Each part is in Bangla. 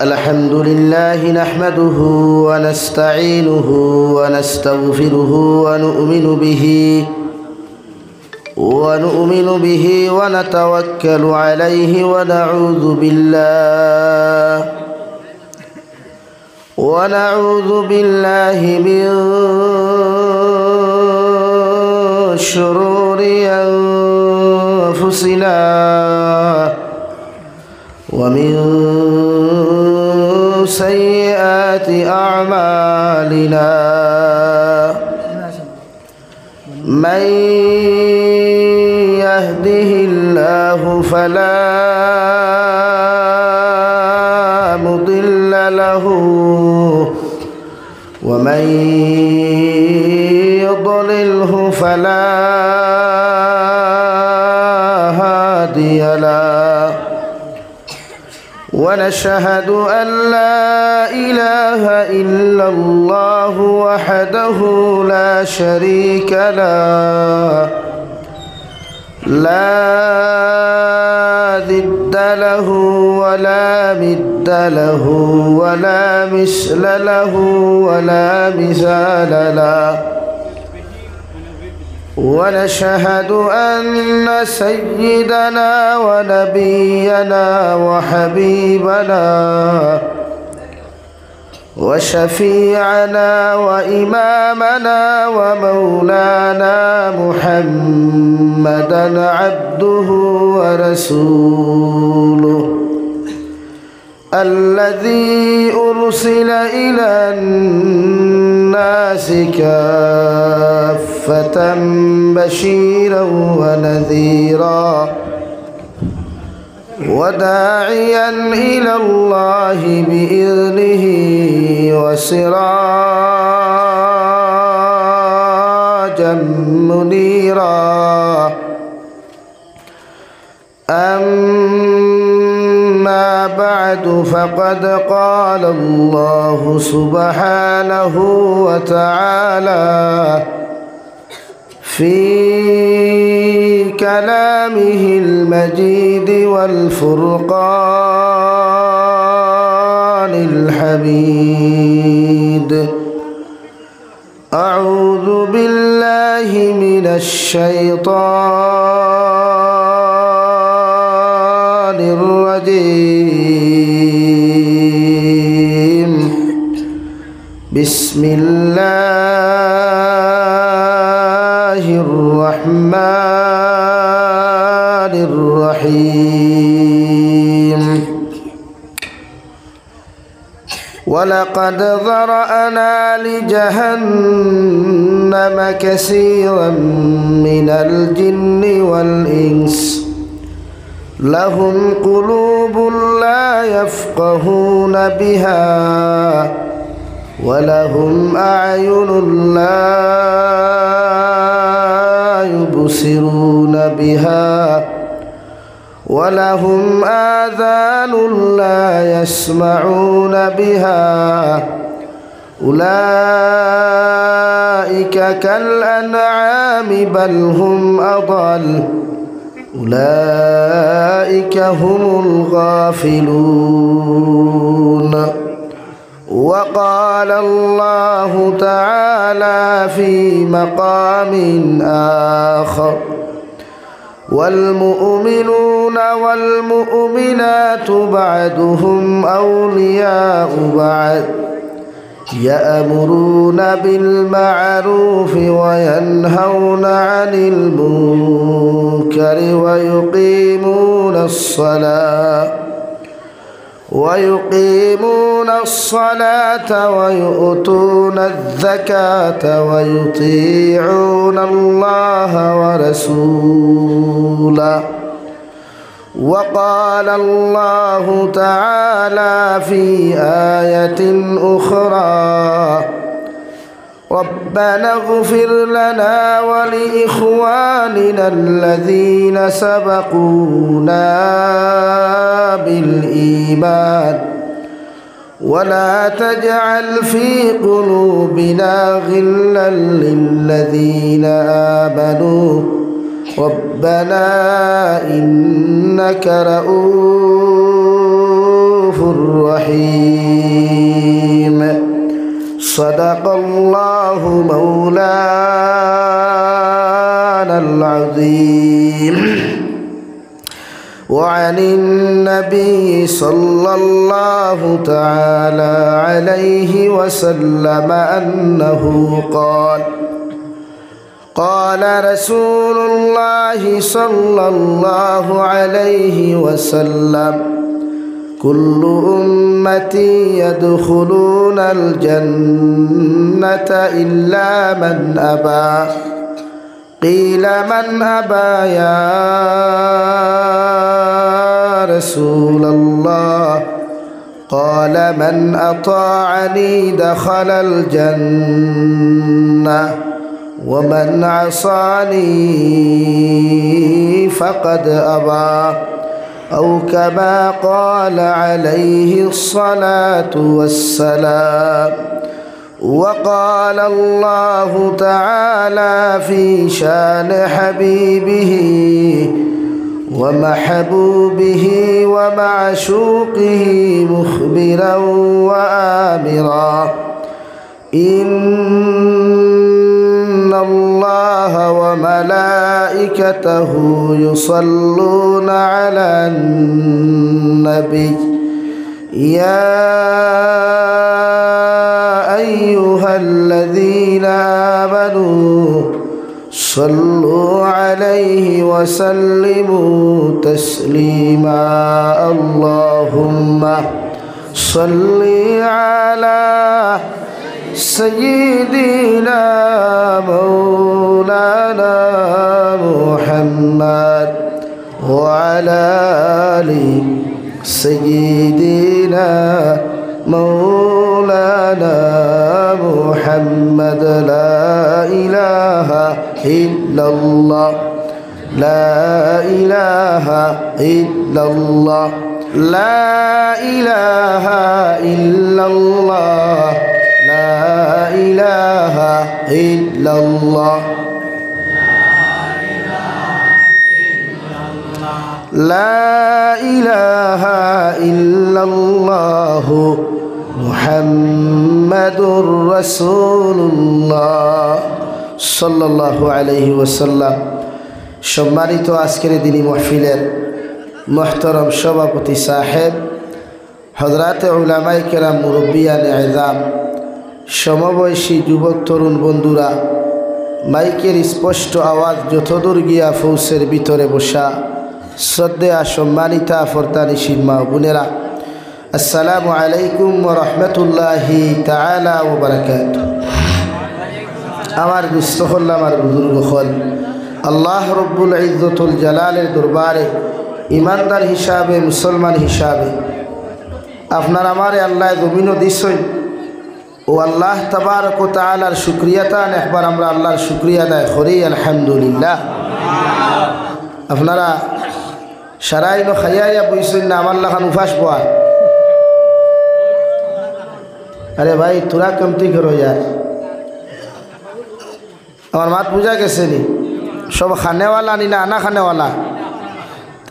الحمد لله نحمده ونستعينه ونستغفره ونؤمن به ونتوكل عليه ونعوذ بالله من شرور أنفسنا ومن سيئات أعمالنا من يهده الله فلا مضل له ومن يضلله فلا هادي له ونشهد أن لا إله إلا الله وحده لا شريك له لا ضد له ولا مد له ولا مثل له ولا مثال له ونشهد أن سيدنا ونبينا وحبيبنا وشفيعنا وإمامنا ومولانا محمدا عبده ورسوله الذي أرسل إلى الناس كافة بشيرا ونذيرا وداعيا إلى الله بإذنه وسراجا منيرا أما بعد فقد قال الله سبحانه وتعالى في كلامه المجيد والفرقان الحميد أعوذ بالله من الشيطان الرجيم بسم الله الرحمن الرحيم ولقد ذرأنا لجهنم كثيرا من الجن والإنس لهم قلوب لا يفقهون بها ولهم أعين لا يبصرون بها ولهم آذان لا يسمعون بها أولئك كالأنعام بل هم أضل أولئك هم الغافلون وقال الله تعالى في مقام آخر والمؤمنون والمؤمنات بعضهم أولياء بعض يأمرون بالمعروف وينهون عن المنكر ويقيمون الصلاة ويؤتون الزكاة ويطيعون الله ورسوله وقال الله تعالى في آية أخرى ربنا اغفر لنا ولإخواننا الذين سبقونا بالإيمان ولا تجعل في قلوبنا غلا للذين آمنوا ربنا إنك رؤوف الرحيم صدق الله مولانا العظيم وعن النبي صلى الله تعالى عليه وسلم أنه قال قال رسول الله صلى الله عليه وسلم كل أمتي يدخلون الجنة إلا من أبى قيل من أبى يا رسول الله قال من أطاعني دخل الجنة ومن عصاني فقد أبى أو كما قال عليه الصلاة والسلام وقال الله تعالى في شان حبيبه ومحبوبه ومعشوقه مخبرا وآمرا إن الله وملائكته يصلون على النبي يا أيها الذين آمنوا صلوا عليه وسلموا تسليما اللهم صل على سيدنا مولانا محمد وعلى آل سيدنا مولانا محمد لا إله إلا الله لا إله إلا الله لا إله إلا الله لا إله إلا الله لا إله إلا الله محمد رسول الله صلى الله عليه وسلم সম্মানিত আজকের দিনী মাহফিলের মুহতারাম সভাপতি সাহেব হযরতে উলামায়ে কেরাম মুরব্বিয়ানে ইজাম সমবয়সী যুবক তরুণ বন্ধুরা মাইকের স্পষ্ট আওয়াজ যতদূর গিয়া ফৌসের ভিতরে বসা শ্রদ্ধেয়া সম্মানিতা ফরদানিশীন মা বোনেরা আসসালামু আলাইকুম ওয়া রাহমাতুল্লাহি তাআলা ওয়া বারাকাতুহু আমার দুস্থহল আমার বুজুর্গ হল আল্লাহ রব্বুল ইজ্জতুল জালালের দরবারে ইমানদার হিসাবে মুসলমান হিসাবে আপনার আমারে আল্লাহ জমিন দিছই ও আল্লাহ তাবারক ওয়া তাআলার শুকরিয়াতা একবার আমরা আল্লাহর শুকরিয়া আদায় করি আলহামদুলিল্লাহ আপনারা সারাইনো খাইয়া বইছেন না আমার লাখান উফাস পাওয়া আরে ভাই তোরা কমতি করো यार আমার মাত বুঝা গেছে নি সব খানেওয়ালা নি না আনা খানেওয়ালা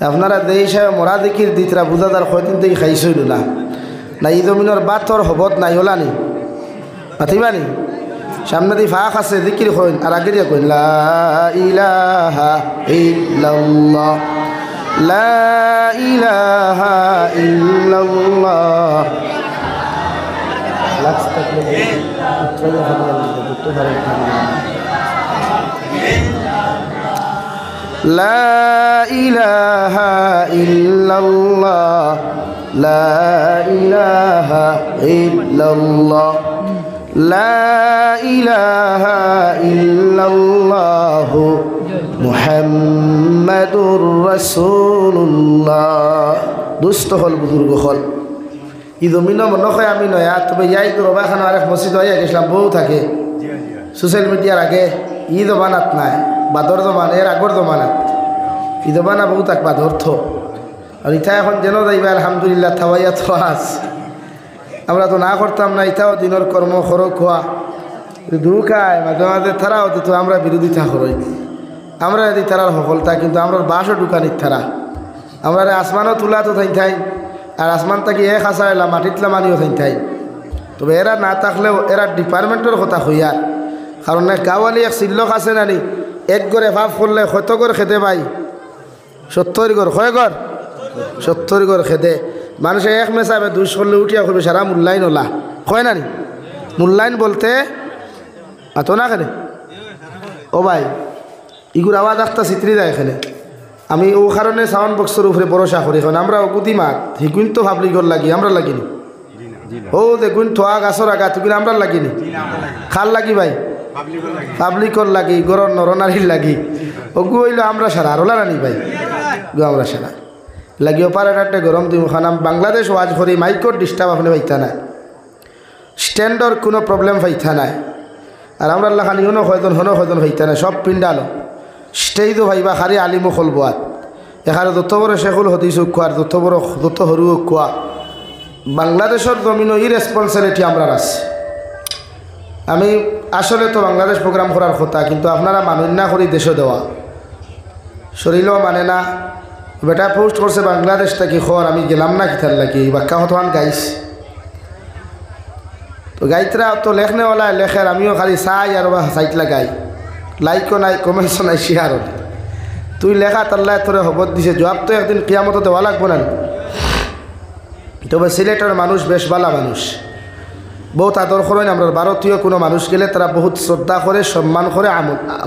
আপনারা দেই সাহেব মোরা দেখির দিতরা বুঝাদার কয়দিন থেকে খাইছইল না না এই জমিনের বাতর হবত নাই ওলা নি মাতিবানি সামনে দিয়ে ফাঁক আছে দিকির কইন আর আগে দিয়ে কইন লা ইলাহা ইল্লাল্লাহ লা ইলাহা ইল্লাল্লাহ লাক্স তাকলে উত্তরা ভালো দুটো ভালো لا إله إلا الله لا إله إلا الله لا إله إلا الله محمد رسول الله دوست হল বুজুর্গ হল ঈদ মিনো মনে হয় আমি নয় তবে ইয়াই তো রবাখানা আরেক মসজিদ হয়ে গেছিলাম বউ থাকে সোশ্যাল মিডিয়ার আগে ঈদ বানাত নাই বাদর জমান এর আগর জমানাত ঈদ বানা বউ থাক বাদর থো আর ইটা এখন যেন যাইবা আলহামদুলিল্লাহ থাওয়াইয়া তো আস আমরা তো না করতাম না ইটাও দিনের কর্ম খরচ খোয়া দুখায় মাঝে মাঝে তারাও তো আমরা বিরোধিতা করই আমরা যদি তারার সফলতা কিন্তু আমরা বাসও ঢুকানির তারা আমরা আসমানও তুলা তো থাই থাই আর আসমান থাকি এক হাসা এলা মাটিতলা মানিও থাই তবে এরা না থাকলেও এরা ডিপার্টমেন্টের কথা হইয়ার কারণ গাঁওয়ালি এক শিল্লক আছে নানি এক গড়ে ভাব করলে কত গড় খেতে পাই 70 গড় কয় গড় 70 গড় খেতে মানুষে এক মেশাবে 200 করলে উঠিয়া করবে সারা মূল্যায়ন ওলা কয় নানি মূল্যায়ন বলতে আতো না এখানে ও ভাই ইগুর আওয়াজ একটা চিত্রি দেয় এখানে আমি ও কারণে সাউন্ড বক্সের উপরে ভরসা করি এখন আমরা গুদি মাত হিগুন তো ভাবলি গর লাগি আমরা লাগিনি ও দেখুন থোয়া গাছর আগা তুই আমরা লাগিনি খাল লাগি ভাই পাবলিকর লাগি গরর নরনারীর লাগি ওগু হইল আমরা সারা আর ওলা রানি ভাই গো আমরা সারা লাগি অপারেটারটে গরম দিম খানাম বাংলাদেশ ওয়াজ করি মাইকর ডিস্টার্ব আপনি পাইতা না স্ট্যান্ডর কোনো প্রবলেম পাইতা না আর আমরা খানি হনো হয়জন হইতা না সব পিন্ডালো স্টেজও ভাইবা খারি আলিমো খলবাত এখানে যত বড় শেখুল হদিস খোয়ার যত সরু খোয়া বাংলাদেশের জমিনও রেসপন্সিবিলিটি আমরা আছে আমি আসলে তো বাংলাদেশ প্রোগ্রাম করার কথা কিন্তু আপনারা মানুষ না করি দেশে দেওয়া শরীরও মানে না বেটা পোস্ট করছে বাংলাদেশ থেকে খর আমি গেলাম না কিতার লাগি বাক্কা হতমান গাইস তো গাইতরা তো লেখনেওয়ালা লেখের আমিও খালি চাই আর বা সাইট লাগাই লাইকও নাই কমেন্টসও নাই শেয়ারও নাই তুই লেখা তাল্লাহ তোরে খবর দিছে জবাব তো একদিন কিয়ামত দেওয়া লাগবো না তবে সিলেটের মানুষ বেশ ভালো মানুষ বহুত আদর করেন আমরা ভারতীয় কোনো মানুষ গেলে তারা বহুত শ্রদ্ধা করে সম্মান করে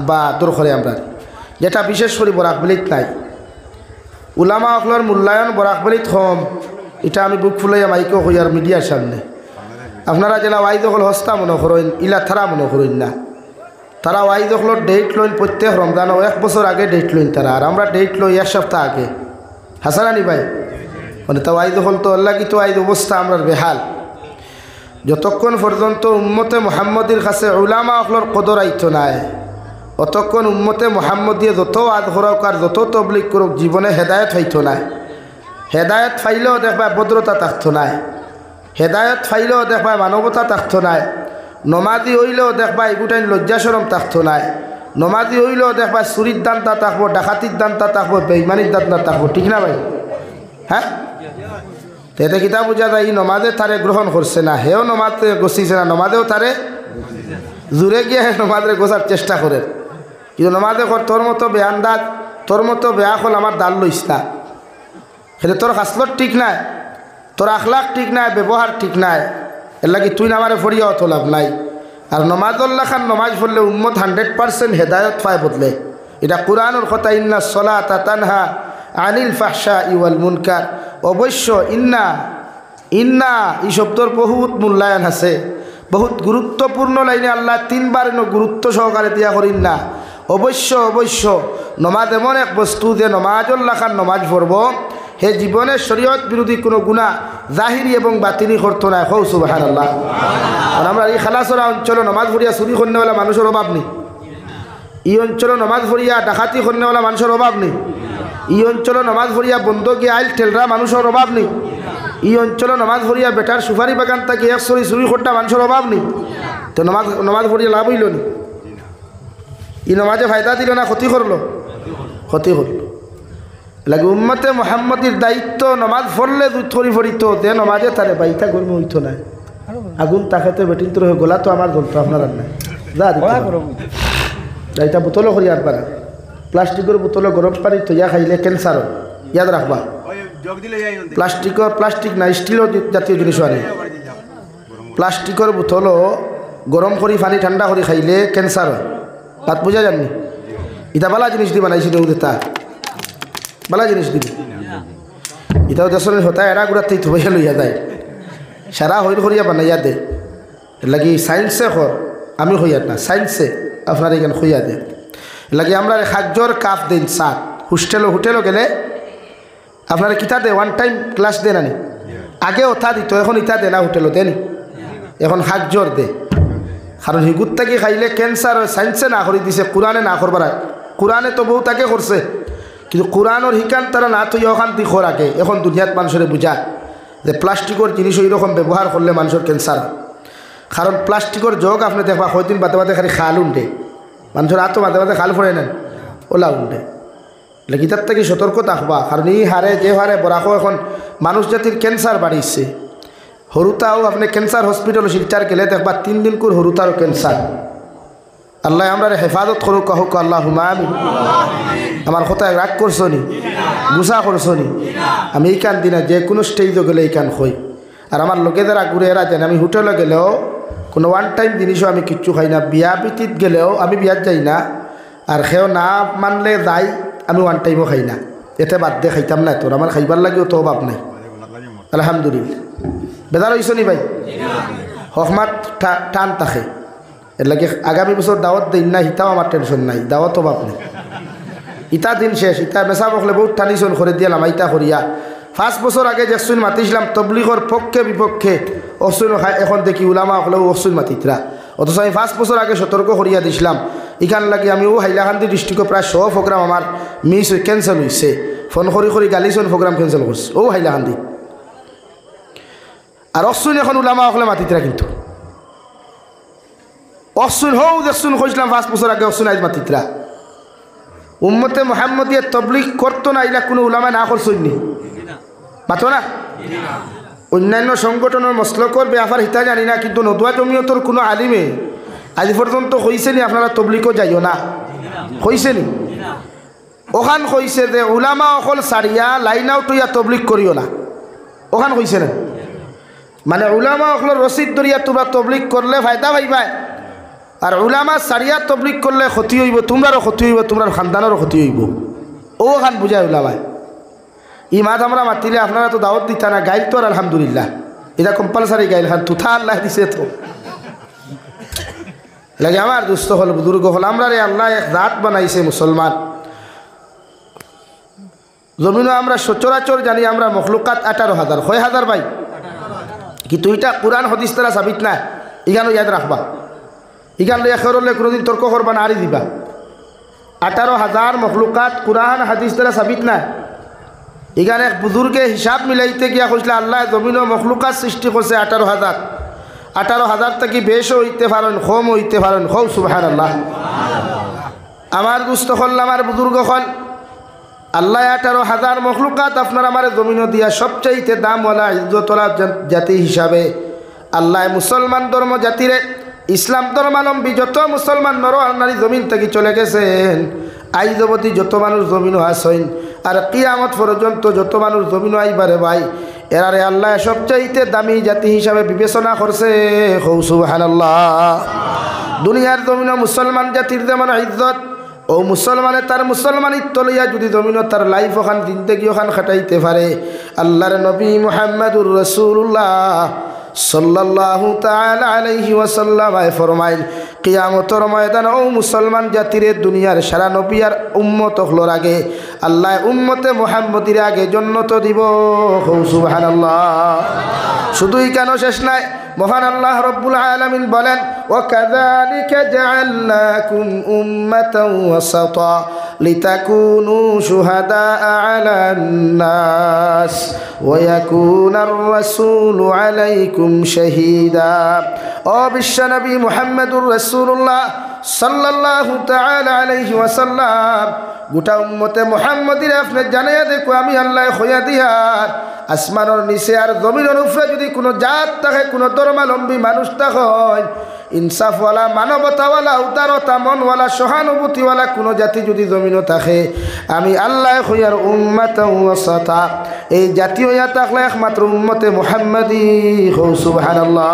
বা আদর করে আমরা যেটা বিশেষ করে বরাকবলিত নাই উলামা অকলর মূল্যায়ন বরাকবলিত কম এটা আমি বুক ফুলাইয়া মাইকও হই আর মিডিয়ার সামনে আপনারা জেলা ওয়াইদ হল হস্তা মনে করেন ইলা থারা মনে করেন না তারা ওয়াইদ হলর ডেট লইন প্রত্যেক রমজান 1 বছর আগে ডেট লইন তারা আর আমরা ডেট লই 1 সপ্তাহ আগে হাসানানি ভাই মানে তা ওয়াইদ হল তো আল্লাহ কি তো ওয়াইদ অবস্থা আমরা বেহাল যতক্ষণ পর্যন্ত উম্মতে মুহাম্মদের কাছে উলামা অকলর কদর আইতো নাই অতক্ষণ উম্মতে মুহাম্মদিয়ে যত আদ করুক আর যত তবলিগ করুক জীবনে হেদায়ত হইতো নাই হেদায়ত ফাইলেও দেখবা ভদ্রতা থাকতো নাই হেদায়ত ফাইলেও দেখবা মানবতা থাকতো নাই নমাজি হইলেও দেখবা এগুটাই লজ্জা শরম থাকতো নাই নমাজি হইলেও দেখবা চুরির দান্তা থাকবো ডাকাতির দান্তা থাকবো বেইমানির দান্তা থাকবো ঠিক না ভাই হ্যাঁ এতে কিতা বোঝা যায় ই নমাজে তারে গ্রহণ করছে না হেও নমাজে গছিছে না নমাজেও তারে জুড়ে গিয়ে নমাজে গোছার চেষ্টা করে কিন্তু নমাজে কর তোর মতো বেআন্দাজ তোর মতো বেয়া হল আমার দাল লইস না সেটা তোর হাসলত ঠিক নাই তোর আখলাক ঠিক নাই ব্যবহার ঠিক নাই এর লাগি তুই নামারে ফরিয়া অত লাভ নাই আর নমাজুল্লাহ খান নমাজ পড়লে উম্মত 100% হেদায়ত পায় বদলে এটা কোরআনের কথা ইন্না সলাতা তানহা আনিল ফাহশাই ওয়াল মুনকার অবশ্য ইন্না ইন্না এই শব্দর বহুত মূল্যায়ন আছে বহুত গুরুত্বপূর্ণ লাইনে আল্লাহ 3 বার গুরুত্ব সহকারে দিয়া করিন না অবশ্য নমাজ এমন এক বস্তু যে নমাজুল্লাহ খান নমাজ পড়ব হে জীবনে শরীয়ত বিরোধী কোনো গুনাহ জাহিরি এবং বাতিনি করতো না হৌ সুবহানাল্লাহ আর আমরা এই খালাসরা অঞ্চলে নমাজ পড়িয়া চুরি করনেওয়ালা মানুষের অভাব নেই এই অঞ্চলে নমাজ পড়িয়া ডাকাতি করনেওয়ালা মানুষের অভাব নেই এই অঞ্চলে নমাজ পড়িয়া বন্ধকি আইল ঠেলরা মানুষের অভাব নেই এই অঞ্চলে নমাজ পড়িয়া বেটার সুপারি বাগান তাকে এক সরি চুরি করটা মানুষের অভাব নেই তো নমাজ পড়িয়া লাভ হইল নি এই নমাজে ফায়দা দিল না ক্ষতি করলো লাগে উম্মতে মুহাম্মদের দায়িত্ব নমাজ পড়লে দুই থরি ফরিত যে নমাজে তারে বাইতা গরমে হইতো না আগুন তাকাতে বেটিন তোর গোলা তো আমার জ্বলতো আপনার আর নাই যা এটা বোতলও করি আর পারা প্লাস্টিকের বোতলে গরম পানি তৈয়া খাইলে ক্যান্সার ইয়াদ রাখবা প্লাস্টিক না স্টিলও জাতীয় জিনিস আনে প্লাস্টিকের বোতলও গরম করি পানি ঠান্ডা করে খাইলে ক্যান্সার হয় বাত বোঝা যাননি এটা বালা জিনিস দি বানাইছিল তা বালা জিনিস দিবি এটাও দেশের হতায় এরা গুড়াতেই থুবাইয়া লইয়া যায় সারা হইল করিয়া বানাইয়া দে লাগি সায়েন্সে কর আমি হইয়ার না সায়েন্সে আপনার এখানে হইয়া দে লাগে আমরা খাদ্যর কাপ দেন সাত হোটেলও গেলে আপনারা কিতা দে 1 টাইম ক্লাস দে নানি আগে ওথা দিত এখন ইটা দে না হোটেলও দেনি এখন খাদ্যর দে কারণ হিগুত থাকি খাইলে ক্যান্সার হয় সায়েন্সে না করে দিছে কোরআনে না করবার কোরআনে তো বউ তাকে করছে কিন্তু কোরআনের হিকান তারা না তুই অশান্তি খোরাকে এখন দুনিয়াত মানুষের বুঝা যে প্লাস্টিকের জিনিস ওই রকম ব্যবহার করলে মানুষের ক্যান্সার কারণ প্লাস্টিকের যোগ আপনি দেখবা কয়দিন বাদে বাদে খালি খাল উঠে মানুষের হাতও বাদে বাদে খাল ফোড়ে নেন ওলা উঠে লেগিতার থেকে সতর্ক থাকবা, কারণ এই হারে যে হারে বরাকো এখন মানুষ জাতির ক্যান্সার বাড়িছে। হরুতাও আপনি ক্যান্সার হসপিটাল শিলচার গেলে দেখবা 3 দিন করে হরুতারও ক্যান্সার। আল্লাহ আমরা হেফাজত করুক, কাহুক আল্লাহ আমিন। আমার কথায় রাগ করছো নি, গুসা করছো নি? আমি এই কান দিনা যে কোনো স্টেজও গেলে এই কান হই। আর আমার লোকে যারা ঘুরে এরা যেন আমি হোটেলে গেলেও কোনো ওয়ান টাইম জিনিসও আমি কিচ্ছু খাই না। বিয়া পিতিত গেলেও আমি বিয়াত যাই না, আর সেও না মানলে যাই আমি ওয়ান টাইমও খাই না। এতে বাদ দিয়ে খাইতাম না, তোর আমার খাইবার লাগেও তো অভাব নাই আলহামদুলিল্লাহ। বেদার হইছ নি ভাই? হকমাত টান থাকে, এর লাগে আগামী বছর দাওয়াত দিন না, হিতাও আমার টেনশন নাই, দাওয়াত অভাব নেই। ইতা দিন শেষ, ইতা মেসা বকলে বহুত টানিছন করে দিয়ালাম ইতা করিয়া। 5 বছর আগে যেসুন মাতিছিলাম তবলিগর পক্ষে বিপক্ষে, অসুন এখন দেখি উলামা হলেও অসুন মাতিতরা। অথচ আমি 5 বছর আগে সতর্ক করিয়া দিছিলাম। এখান লাগে আমি হাইলাকান্দি ডিস্ট্রিক্টে প্রায় 100 প্রোগ্রাম আমার মিস ক্যান্সেল হয়েছে। ফোন করি গালিছন প্রোগ্রাম ক্যান্সেল করছে হাইলাকান্দি। আর অসুন এখন উলামা হলে মাতিতরা, কিন্তু অসুন দেখুন কইছিলাম 5 বছর আগে অসুন আজ মাতিতরা। উম্মতে মুহাম্মদিয়া তবলিগ করতো না, এগুলা কোনো উলামা না করছেন নি? মাতো না? অন্যান্য সংগঠনের মসলকর ব্যাপার হিতা জানি না, কিন্তু নদুয়া জমিয়তর কোনো আলিমে আজ পর্যন্ত কইছে নি আপনারা তবলিগও যাইও না? কইছে নি? ওখান কইছে যে উলামা অকল সারিয়া লাইনাও তৈয়া তবলিগ করিও না, ওখান কইছে না? মানে উলামা অকলের রসিদ দরিয়া তোমরা তবলিগ করলে ফায়দা পাইবাই, আর উলামা সারিয়া তবলিগ করলে ক্ষতি হইব, তোমরারও ক্ষতি হইব, তোমরার খানদানেরও ক্ষতি হইব। ওখান বুঝায় উলামায়। ই মাত আমরা মাতিলে আপনারা তো দাওয়াত দিতা না, গাইল তো আর আলহামদুলিল্লাহ এটা কম্পালসারি গাইল খান, তুথা আল্লাহ দিছে তো লাগে। আমার দুস্থ হল বুজুর্গ হল, আমরা রে আল্লাহ এক জাত বানাইছে মুসলমান। জমিনও আমরা সচরাচর জানি আমরা মখলুকাত 18,000 6,000 ভাই, কিন্তু এটা কোরআন হাদিস তারা সাবিত না। ইখানো ইয়াদ রাখবা, ইখান লইয়া খেরলে কোনোদিন তর্ক করবা না, আরি দিবা। 18,000 মখলুকাত কোরআন হাদিস তারা সাবিত না। এখানে এক বুজুর্গে হিসাব মিলাইতে গিয়া কইসলে আল্লাহ জমিন মখলুকাত সৃষ্টি করছে 18,000। 18,000 থেকে বেশও হইতে পারেন, কম হইতে পারেন, হৌ সুবহানাল্লাহ। আমার দুস্থ হল, আমার বুজুর্গ হল, আল্লাহ 18,000 মখলুকাত আপনার আমার জমিন দিয়া সবচাইতে দামওয়ালা ইজ্জতওয়ালা জাতি হিসাবে আল্লাহ মুসলমান ধর্ম জাতিরে, ইসলাম ধর্মাবলম্বী যত মুসলমান নর আর নারী জমিন থেকে চলে গেছেন, আইজ অবধি যত মানুষ জমিনও আসেন, আর কিয়ামত পর্যন্ত যত মানুষ জমিনও আইবারে ভাই, এরারে আল্লাহ সবচাইতে দামি জাতি হিসাবে বিবেচনা করছে। সুবহানাল্লাহ। দুনিয়ার জমিন মুসলমান জাতির যেমন ইজ্জত, ও মুসলমানে তার মুসলমানিত্ব লইয়া যদি জমিন তার লাইফ ওখান জিন্দেগি ওখান খাটাইতে পারে, আল্লাহর নবী মুহাম্মদুর রাসূলুল্লাহ সাল্লাল্লাহু তাআলা আলাইহি ওয়াসাল্লাম ফরমাইল, কিয়ামতের ময়দানে ও মুসলমান জাতিরে দুনিয়ার সারা নবী আর উম্মত হলোর আগে আল্লাহ উম্মতে মুহাম্মদির আগে জান্নাত দিব। সুবহানাল্লাহ। শুধুই কেন শেষ নাই, মহান আল্লাহ রব্বুল আলামিন বলেন, ওয়া কাযালিকা জাআলনাকুম উম্মাতান ওয়াসাতা লিতাকুনু শুহাদাআ আলান নাস ওয়া ইয়াকুনার রাসূলু আলাইকুম শাহীদা। ও বিশ্বনবী মুহাম্মদুর রাসূলুল্লাহ সাল্লাল্লাহু তাআলা আলাইহি ওয়াসাল্লাম, গোটা উম্মতে মুহাম্মদির আপনি জানাইয়া দেখো আমি আল্লাহ হইয়া দিয়ার আসমানের নিচে আর জমিনের উপরে যদি কোনো জাত থাকে, কোনো ধর্মাবলম্বী মানুষ থাকে, ইনসাফওয়ালা, মানবতাওয়ালা, উদারতা মনওয়ালা, সহানুভূতিওয়ালা কোনো জাতি যদি জমিনও থাকে, আমি আল্লাহ হইয়ার উম্মাতান ওয়াসাতা, এই জাতি হইয়া থাকলে একমাত্র উম্মতে মুহাম্মদি। সুবহানাল্লাহ।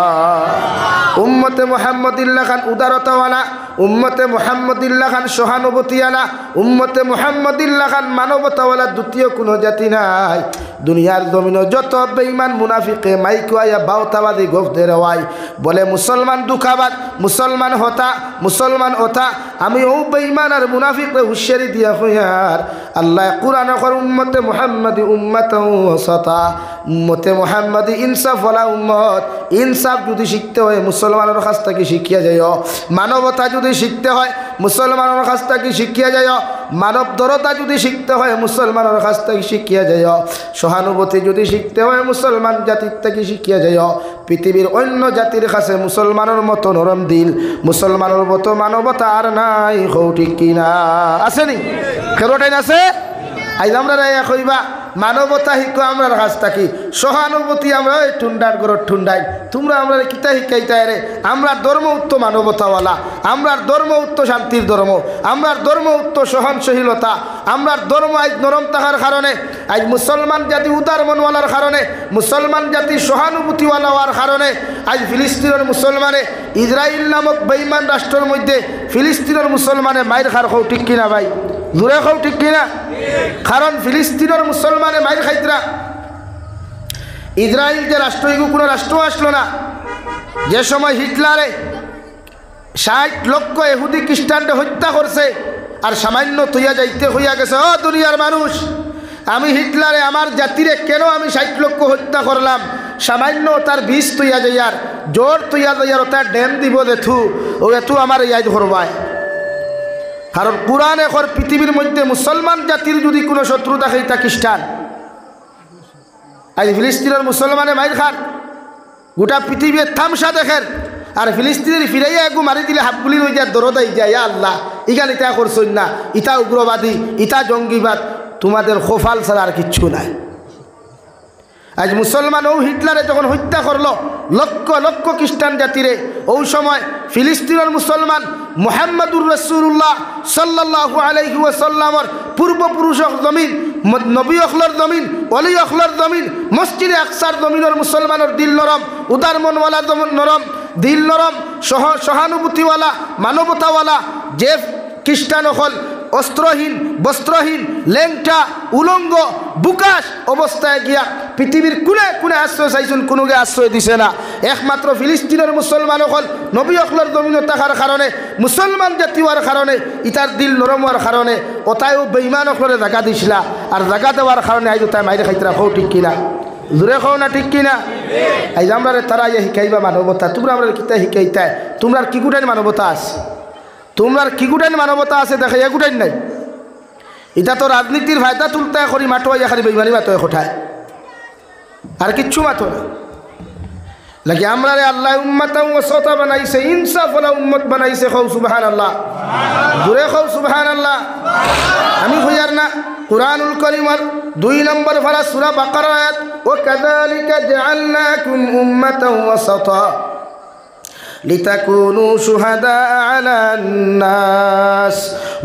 উম্মতে মুহাম্মদিল্লাহ খান উদারতাওয়ালা, উম্মতে মুহাম্মদিল্লাহ খান সহানুভূতিওয়ালা, উম্মতে মুহাম্মদিল্লাহ খান মানবতাওয়ালা দ্বিতীয় কোনো জাতি নাই। দুনিয়ার জমিন যত বেঈমান মুনাফিকে মাইকুয়া বাউতাবাদী গফদের ওয়াই বলে মুসলমান দুঃখাবাদ, মুসলমান হতা, মুসলমান হতা, আমি ও বেঈমান আর মুনাফিকরে হুঁশিয়ারি দিয়া হইয়ার আল্লাহ কুরআন কর উম্মতে মুহাম্মদি উম্মাতান ওয়াসাতা, উম্মতে মুহাম্মদি ইনসাফওয়ালা উম্মত। ইনসাফ যদি শিখতে হয় মুসলমানের কাছ থেকে শিখিয়া যায়, মানবতা যদি শিখতে হয় মুসলমানের কাছ থেকে শিখিয়া যায়, মানব দরতা যদি শিখতে হয় মুসলমানের কাছ থেকে শিখিয়া যায়, সহানুভূতি যদি শিখতে হয় মুসলমান জাতির থেকে শিখিয়া যায়। পৃথিবীর অন্য জাতির কাছে মুসলমানের মতো নরম দিল, মুসলমানের মতো মানবতা আর নাই। ঠিক কিনা? আসেনি? খেলোটাই আছে? আজ আমরা কইবা মানবতা শিখো আমরা কাছ থাকি সহানুভূতি আমরা ওই ঠুন্ডার গরর ঠুন্ডাই তোমরা আমরা কিতা শিখাইতাই রে আমরা ধর্ম উত্তর মানবতাওয়ালা আমরা ধর্ম উত্তর শান্তির ধর্ম আমরা ধর্ম উত্তর সহনশীলতা আমরা ধর্ম আজ নরম থাকার কারণে আজ মুসলমান জাতি উদার মনওয়ালার কারণে মুসলমান জাতি সহানুভূতিওয়ালা হওয়ার কারণে আজ ফিলিস্তিনের মুসলমানে ইসরায়েল নামক বেঈমান রাষ্ট্রের মধ্যে ফিলিস্তিনের মুসলমানে মায়ের খার খাও ঠিক কিনা ভাই জোরে খাও ঠিক কিনা কারণ ফিলিস্তিনের মুসলমানে মায়ের খাইতরা ইসরায়েল যে রাষ্ট্র এগুলো কোনো রাষ্ট্র আসলো না যে সময় হিটলারে ৬০ লক্ষ ইহুদি খ্রিস্টানকে হত্যা করছে আর সামান্য তৈয়া যাইতে হইয়া গেছে ও দুনিয়ার মানুষ আমি হিটলারে আমার জাতিরে কেন আমি ৬০ লক্ষ হত্যা করলাম সামান্য তার বিষ তৈয়া যাইয়ার জোর তৈয়া যাইয়ার তার ড্যাম দিব দেখু ও এত আমার ইয়াদ করবায় কারণ কোরআন এখন পৃথিবীর মধ্যে মুসলমান জাতির যদি কোনো শত্রু থাকে তা খ্রিস্টান আজ ফিলিস্তিনের মুসলমানে মাইর খান গোটা পৃথিবীর থামসা দেখেন আর ফিলিস্তিনের ফিরাইয়া একটু মারি দিলে হাফগুলি হয়ে যায় দরদাই যায় আল্লাহ ইগান ইটা করছই না ইটা উগ্রবাদী ইটা জঙ্গিবাদ তোমাদের খোফাল ছাড়া আর কিচ্ছু নাই আজ মুসলমান ও হিটলারে যখন হত্যা করলো লক্ষ লক্ষ খ্রিস্টান জাতিরে ওই সময় ফিলিস্তিনের মুসলমান মুহাম্মদুর রাসূলুল্লাহ সাল্লাল্লাহু আলাইহি ওয়াসাল্লামর পূর্বপুরুষের জমিন নবী অখলর জমিন অলি অখলর জমিন মসজিদে আকসার জমিনের মুসলমানের দিল নরম উদার মনওয়ালা নরম দিল নরম সহানুভূতিওয়ালা মানবতাওয়ালা যে খ্রিস্টান অখল অস্ত্রহীন বস্ত্রহীন লেংটা উলঙ্গ বুকাশ অবস্থায় গিয়া পৃথিবীর কোনে কোনে আশ্রয় চাইছেন কোনোকে আশ্রয় দিছে না একমাত্র ফিলিস্তিনের মুসলমান হল নবী অখলর জমিন থাকার কারণে মুসলমান জাতি হওয়ার কারণে ইতার দিল নরম হওয়ার কারণে ওটাইও বেঈমান অখলরে জায়গা দিছিলা আর জায়গা দেওয়ার কারণে আজ তাই মাইরে খাইতে রাখো ঠিক কিনা জোরে খাও না ঠিক কিনা আজ আমরা তারা ইয়ে শিখাইবা মানবতা তোমরা আমরা কিতা শিখাইতাই তোমরা কি গুটাই মানবতা আছে তোমরা কি গুটাইন মানবতা আছে দেখে এ গুটাইন নাই এটা তো রাজনীতির ফায়দা তুলতে করি মাটোয়া খালি বেইমানি মাতোয় কোঠায় আর কিচ্ছু মাতো না লাগে আমরা আল্লাহ উম্মতাও ওয়াসাতা বানাইছে ইনসাফ ওয়ালা উম্মত বানাইছে খাও সুবহানাল্লাহ জোরে খাও সুবহানাল্লাহ আমি কইয়ার না কুরআনুল কারীমের 2 নম্বর পারা সূরা বাকারা আয়াত ওয়া কাযালিকা জাআলনাকুম উম্মাতাও ওয়াসাতা لتكونوا شهداء على الناس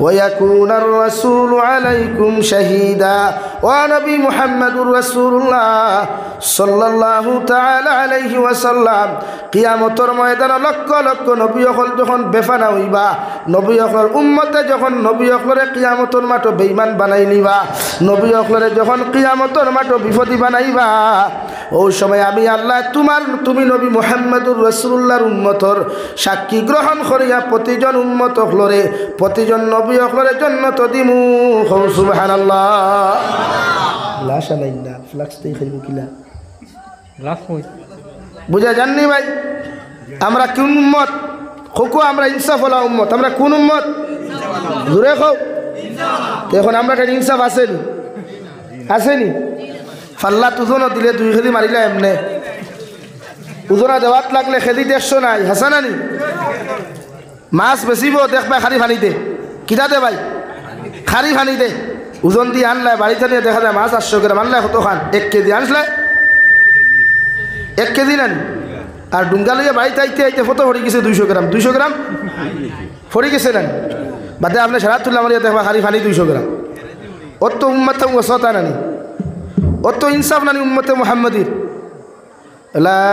ويكون الرسول عليكم شهيدا ونبي محمد رسول الله صلى الله تعالى عليه وسلم কিয়ামতের ময়দানে লক্ষ লক্ষ নবী হল যখন বেফানা হইবা নবী হল উম্মতে যখন নবী হলরে কিয়ামতের মাঠে বেঈমান বানাই নিবা নবী হলরে যখন কিয়ামতের মাঠে বিপদী বানাইবা ওই সময় আমি আল্লাহ তুমি নবী মুহাম্মদুর রাসূলুল্লাহর উম্মতর সাক্ষী গ্রহণ করিয়া প্রতিজন উম্মত হলরে প্রতিজন নবী হলরে জান্নাত দিমু সুবহানাল্লাহ লা শালাইল্লাহ ফ্লাক্স দেই খাইব কিলা লাফ হই বুঝা জাননি ভাই আমরা কোন উম্মত খোকো আমরা ইনসাফ ওয়ালা উম্মত আমরা কোন উম্মত জোরে খাও এখন আমরা একটা ইনসাফ আসেনি আসেনি ফাল্লা তুজনো দিলে 2 খেলি মারিলা এমনে উজনা দেওয়াত লাগলে খেলি 150 নাই হাসানানি মাছ বেচিব দেখবা খারি ফানিতে কিটা দে ভাই খারি ফানিতে ওজন দিয়ে আনলাই বাড়িতে নিয়ে দেখা যায় মাছ 800 গ্রাম আনলাই কত খান 1 কেজি আনলে 1 কেজি নেন আর ডুঙ্গা লইয়া বাড়িতে আইতে আইতে ফটো ফড়ি গেছে 200 গ্রাম ফড়ি গেছে নেন বাদে আপনি সারা তুল্লা মারিয়া দেখবা খারি ফানি 200 গ্রাম অত উম্মত ওয়াসাতা নানি অত ইনসাফ নানি উম্মতে মুহাম্মাদির লা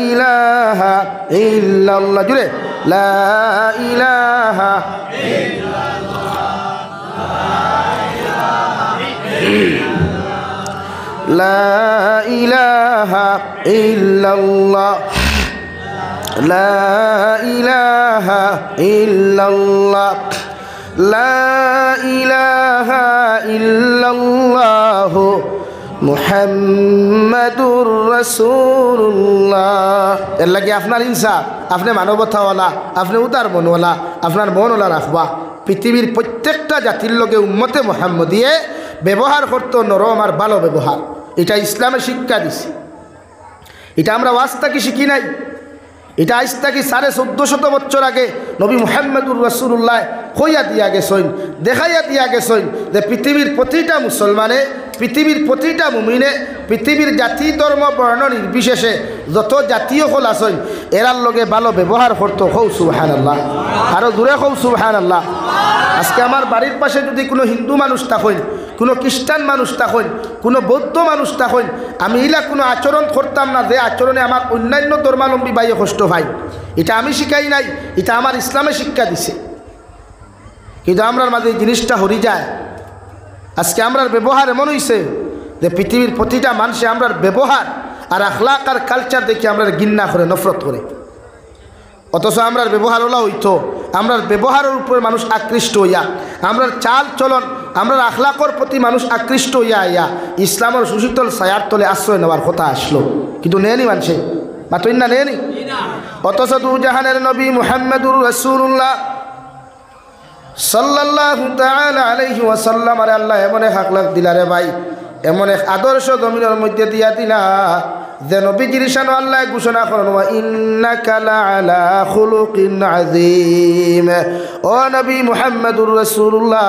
ইলাহা ইল্লাল্লাহ জুড়ে লা ইলাহা ইল্লাল্লাহ লা ইলাহা ইল্লাল্লাহ লা ইলাহা ইল্লাল্লাহ লা ইলাহা ইল্লাল্লাহ মুহাম্মাদুর রাসূলুল্লাহ এর লাগে আপনার ইনসাফ আপনি মানবতাওয়ালা আপনি উদার মনওয়ালা আপনার মনওয়ালা রাখবা পৃথিবীর প্রত্যেকটা জাতির লগে উম্মতে মুহাম্মদিয়ে ব্যবহার করতো নরম আর ভালো ব্যবহার এটা ইসলামে শিক্ষা দিছে এটা আমরা ওয়াজ থেকে শিখি নাই এটা আজ থেকে 1450 বছর আগে নবী মুহাম্মদুর রাসূলুল্লাহ কইয়া দিয়া গেছেন, দেখাইয়া দিয়া গেছেন যে পৃথিবীর প্রতিটা মুসলমানে, পৃথিবীর প্রতিটা মুমিনে, পৃথিবীর জাতি ধর্ম বর্ণ নির্বিশেষে যত জাতীয় হল আছেন এরার লগে ভালো ব্যবহার করতো। হৌ সুবহানাল্লাহ, আরও দূরে হৌ সুবহানাল্লাহ। আজকে আমার বাড়ির পাশে যদি কোনো হিন্দু মানুষ থাকেন, কোনো খ্রিস্টান মানুষ থাকেন, কোনো বৌদ্ধ মানুষ থাকেন, আমি ইলা কোনো আচরণ করতাম না যে আচরণে আমার অন্যান্য ধর্মাবলম্বী বাইয়ে কষ্ট ভাই। এটা আমি শিখাই নাই, এটা আমার ইসলামে শিক্ষা দিছে। কিন্তু আমরার মাঝে এই জিনিসটা হরি যায়। আজকে আমরার ব্যবহার এমন হইছে যে পৃথিবীর প্রতিটা মানুষে আমরার ব্যবহার আর আখলাক আর কালচার দেখে আমরা ঘৃণা করে, নফরত করে। অথচ আমরার ব্যবহার ওলা হইতো, আমরার ব্যবহারের উপরে মানুষ আকৃষ্ট হইয়া, আমরার চাল চলন, আমরার আখলাকর প্রতি মানুষ আকৃষ্ট হইয়া আইয়া ইসলামের সুশীতল ছায়ার তলে আশ্রয় নেওয়ার কথা আসলো। কিন্তু নেয়নি মানুষে, মাতই না নেয়নি। অথচ দুজাহানের নবী মুহাম্মদুর রাসূলুল্লাহ সাল্লাল্লাহু তাআলা আলাইহি ওয়াসাল্লাম আরে আল্লাহ এমন এক আখলাক দিলা রে ভাই, এমন এক আদর্শ জমিনের মধ্যে দিয়া দিলা যে নবীজির শান আল্লাহ ঘোষণা করেন ওয়া ইন্নাকা লাআলা খুলুকিন আযীম। ও নবী মুহাম্মদুর রাসূলুল্লাহ,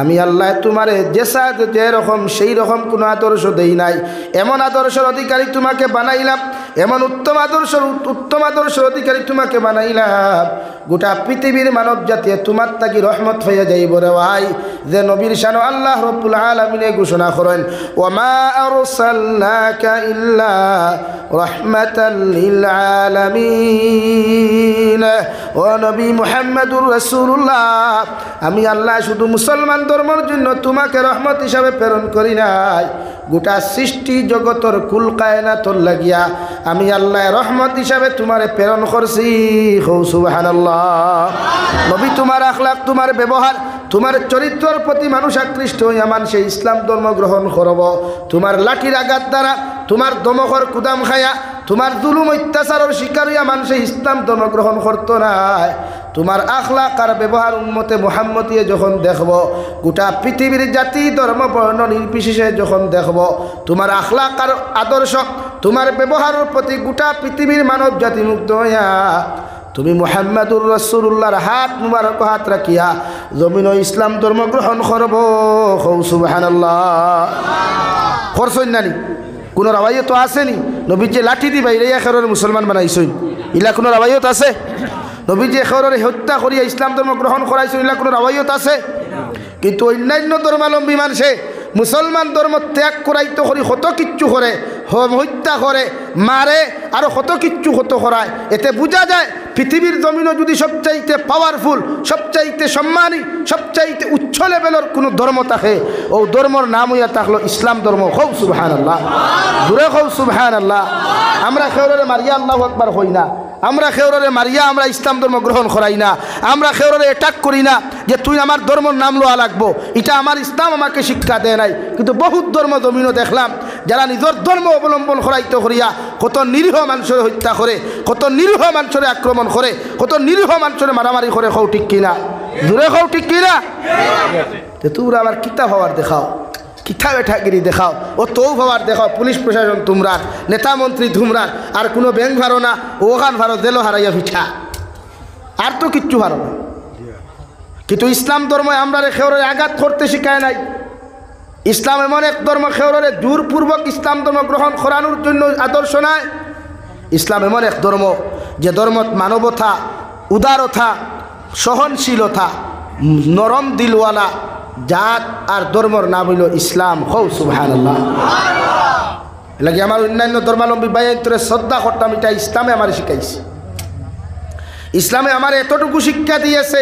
আমি আল্লাহ তোমারে যে রকম সেই রকম কোনো আদর্শ দেই নাই, এমন আদর্শের অধিকারী তোমাকে বানাইলাম, এমন উত্তম আদর্শের অধিকারী তোমাকে বানাইলাম গোটা পৃথিবীর মানব জাতি তোমার তাকি রহমত হয়ে যাইব রে ভাই। যে নবীর শান আল্লাহ রব্বুল আলামিনে ঘোষণা করেন ওয়া মা আরসালনাকা ইল্লা রাহমাতাল লিল আলামিন। ও নবী মুহাম্মদুর রাসূলুল্লাহ, আমি আল্লাহ শুধু মুসলমান ধর্মের জন্য তোমাকে রহমত হিসাবে প্রেরণ করি নাই, গোটা সৃষ্টি জগতর কুল কায়নাতর লাগিয়া আমি আল্লাহ রহমত হিসাবে তোমারে প্রেরণ করছি। হৌ সুবহানাল্লাহ। নবী তোমার আখলাক, তোমার ব্যবহার, তোমার চরিত্রের প্রতি মানুষ আকৃষ্ট হইয়া মানুষে ইসলাম ধর্ম গ্রহণ করব। তোমার লাঠির আঘাত দ্বারা, তোমার দমকর কুদাম খায়া, তোমার জুলুম অত্যাচারের শিকার হইয়া মানুষে ইসলাম ধর্ম গ্রহণ করতো না। তোমার আখলাক আর ব্যবহার উম্মতে মুহাম্মদিয়ে যখন দেখব, গোটা পৃথিবীর জাতি ধর্ম বর্ণ নির্বিশেষে যখন দেখব তোমার আখলাক আর আদর্শ, তোমার ব্যবহারের প্রতি গোটা পৃথিবীর মানব জাতি মুগ্ধ হইয়া তুমি মুহাম্মদুর রাসূলুল্লাহর হাত মুবারক হাত রাখিয়া জমিন ও ইসলাম ধর্ম গ্রহণ করব। সুবহানাল্লাহ। করছই নানি কোনো রাবাইয়ত আসেনি? নবীর যে লাঠি দি বাইরে এখরের মুসলমান বানাইছই, ইলা কোনো রাবাইয়ত আছে? নবীর যে এখরের হত্যা করিয়া ইসলাম ধর্ম গ্রহণ করাইছই, ইলা কোনো রাবাইয়ত আছে? কিন্তু অন্যান্য ধর্মাবলম্বী মানুষে মুসলমান ধর্ম ত্যাগ করাইতে করি কত কিচ্ছু করে, হত্যা করে, মারে, আরও কত কিচ্ছু কত করায়। এতে বোঝা যায় পৃথিবীর জমিনও যদি সবচাইতে পাওয়ারফুল, সবচাইতে সম্মানী, সবচাইতে উচ্চ লেভেলের কোনো ধর্ম থাকে, ও ধর্মর নাম হইয়া থাকলো ইসলাম ধর্ম। হৌ সুবহানাল্লাহ, দূরে হৌ সুবহানাল্লাহ। আমরা খেউরে মারিয়া আল্লাহু আকবার হই না, আমরা খেউরে মারিয়া আমরা ইসলাম ধর্ম গ্রহণ করাই না, আমরা খেউরে অ্যাটাক করি না যে তুই আমার ধর্মর নাম লওয়া লাগবো, এটা আমার ইসলাম আমাকে শিক্ষা দেয় নাই। কিন্তু বহুত ধর্ম জমিনও দেখলাম যারা নিজের ধর্ম অবলম্বন করাইতে করিয়া কত নিরীহ মানুষের হত্যা করে, কত নিরীহ মানুষের আক্রমণ করে, কত নিরীহ মানুষের মারামারি করে। হও ঠিক কিনা? দূরে হও ঠিক কিনা? তোমরা আবার কিতাব হওয়ার দেখাও, কিতাব এঠাগিরি দেখাও, ও তৌ ভাবার দেখাও, পুলিশ প্রশাসন তোমরা, নেতা মন্ত্রী তোমরা, আর কোনো ব্যাংক ভারো না, ওখান ভারো জেলো হারাইয়া পিঠা, আর তো কিচ্ছু ভারো না। কিন্তু ইসলাম ধর্ম আমরা খেউরে আঘাত করতে শিখায় নাই। ইসলাম এমন এক ধর্ম খেউরে জোরপূর্বক ইসলাম ধর্ম গ্রহণ করানোর জন্য আদর্শ নাই। ইসলাম এমন এক ধর্ম যে ধর্মত মানবতা, উদারতা, সহনশীলতা, নরম দিলওয়ালা জাত আর ধর্মর নাম হইল ইসলাম। হৌ সুবহানাল্লাহ। লাগে আমার অন্যান্য ধর্মাবলম্বী ভাইয়ের শ্রদ্ধা করতাম, এটা ইসলামে আমার শিখাইছে। ইসলামে আমার এতটুকু শিক্ষা দিয়েছে,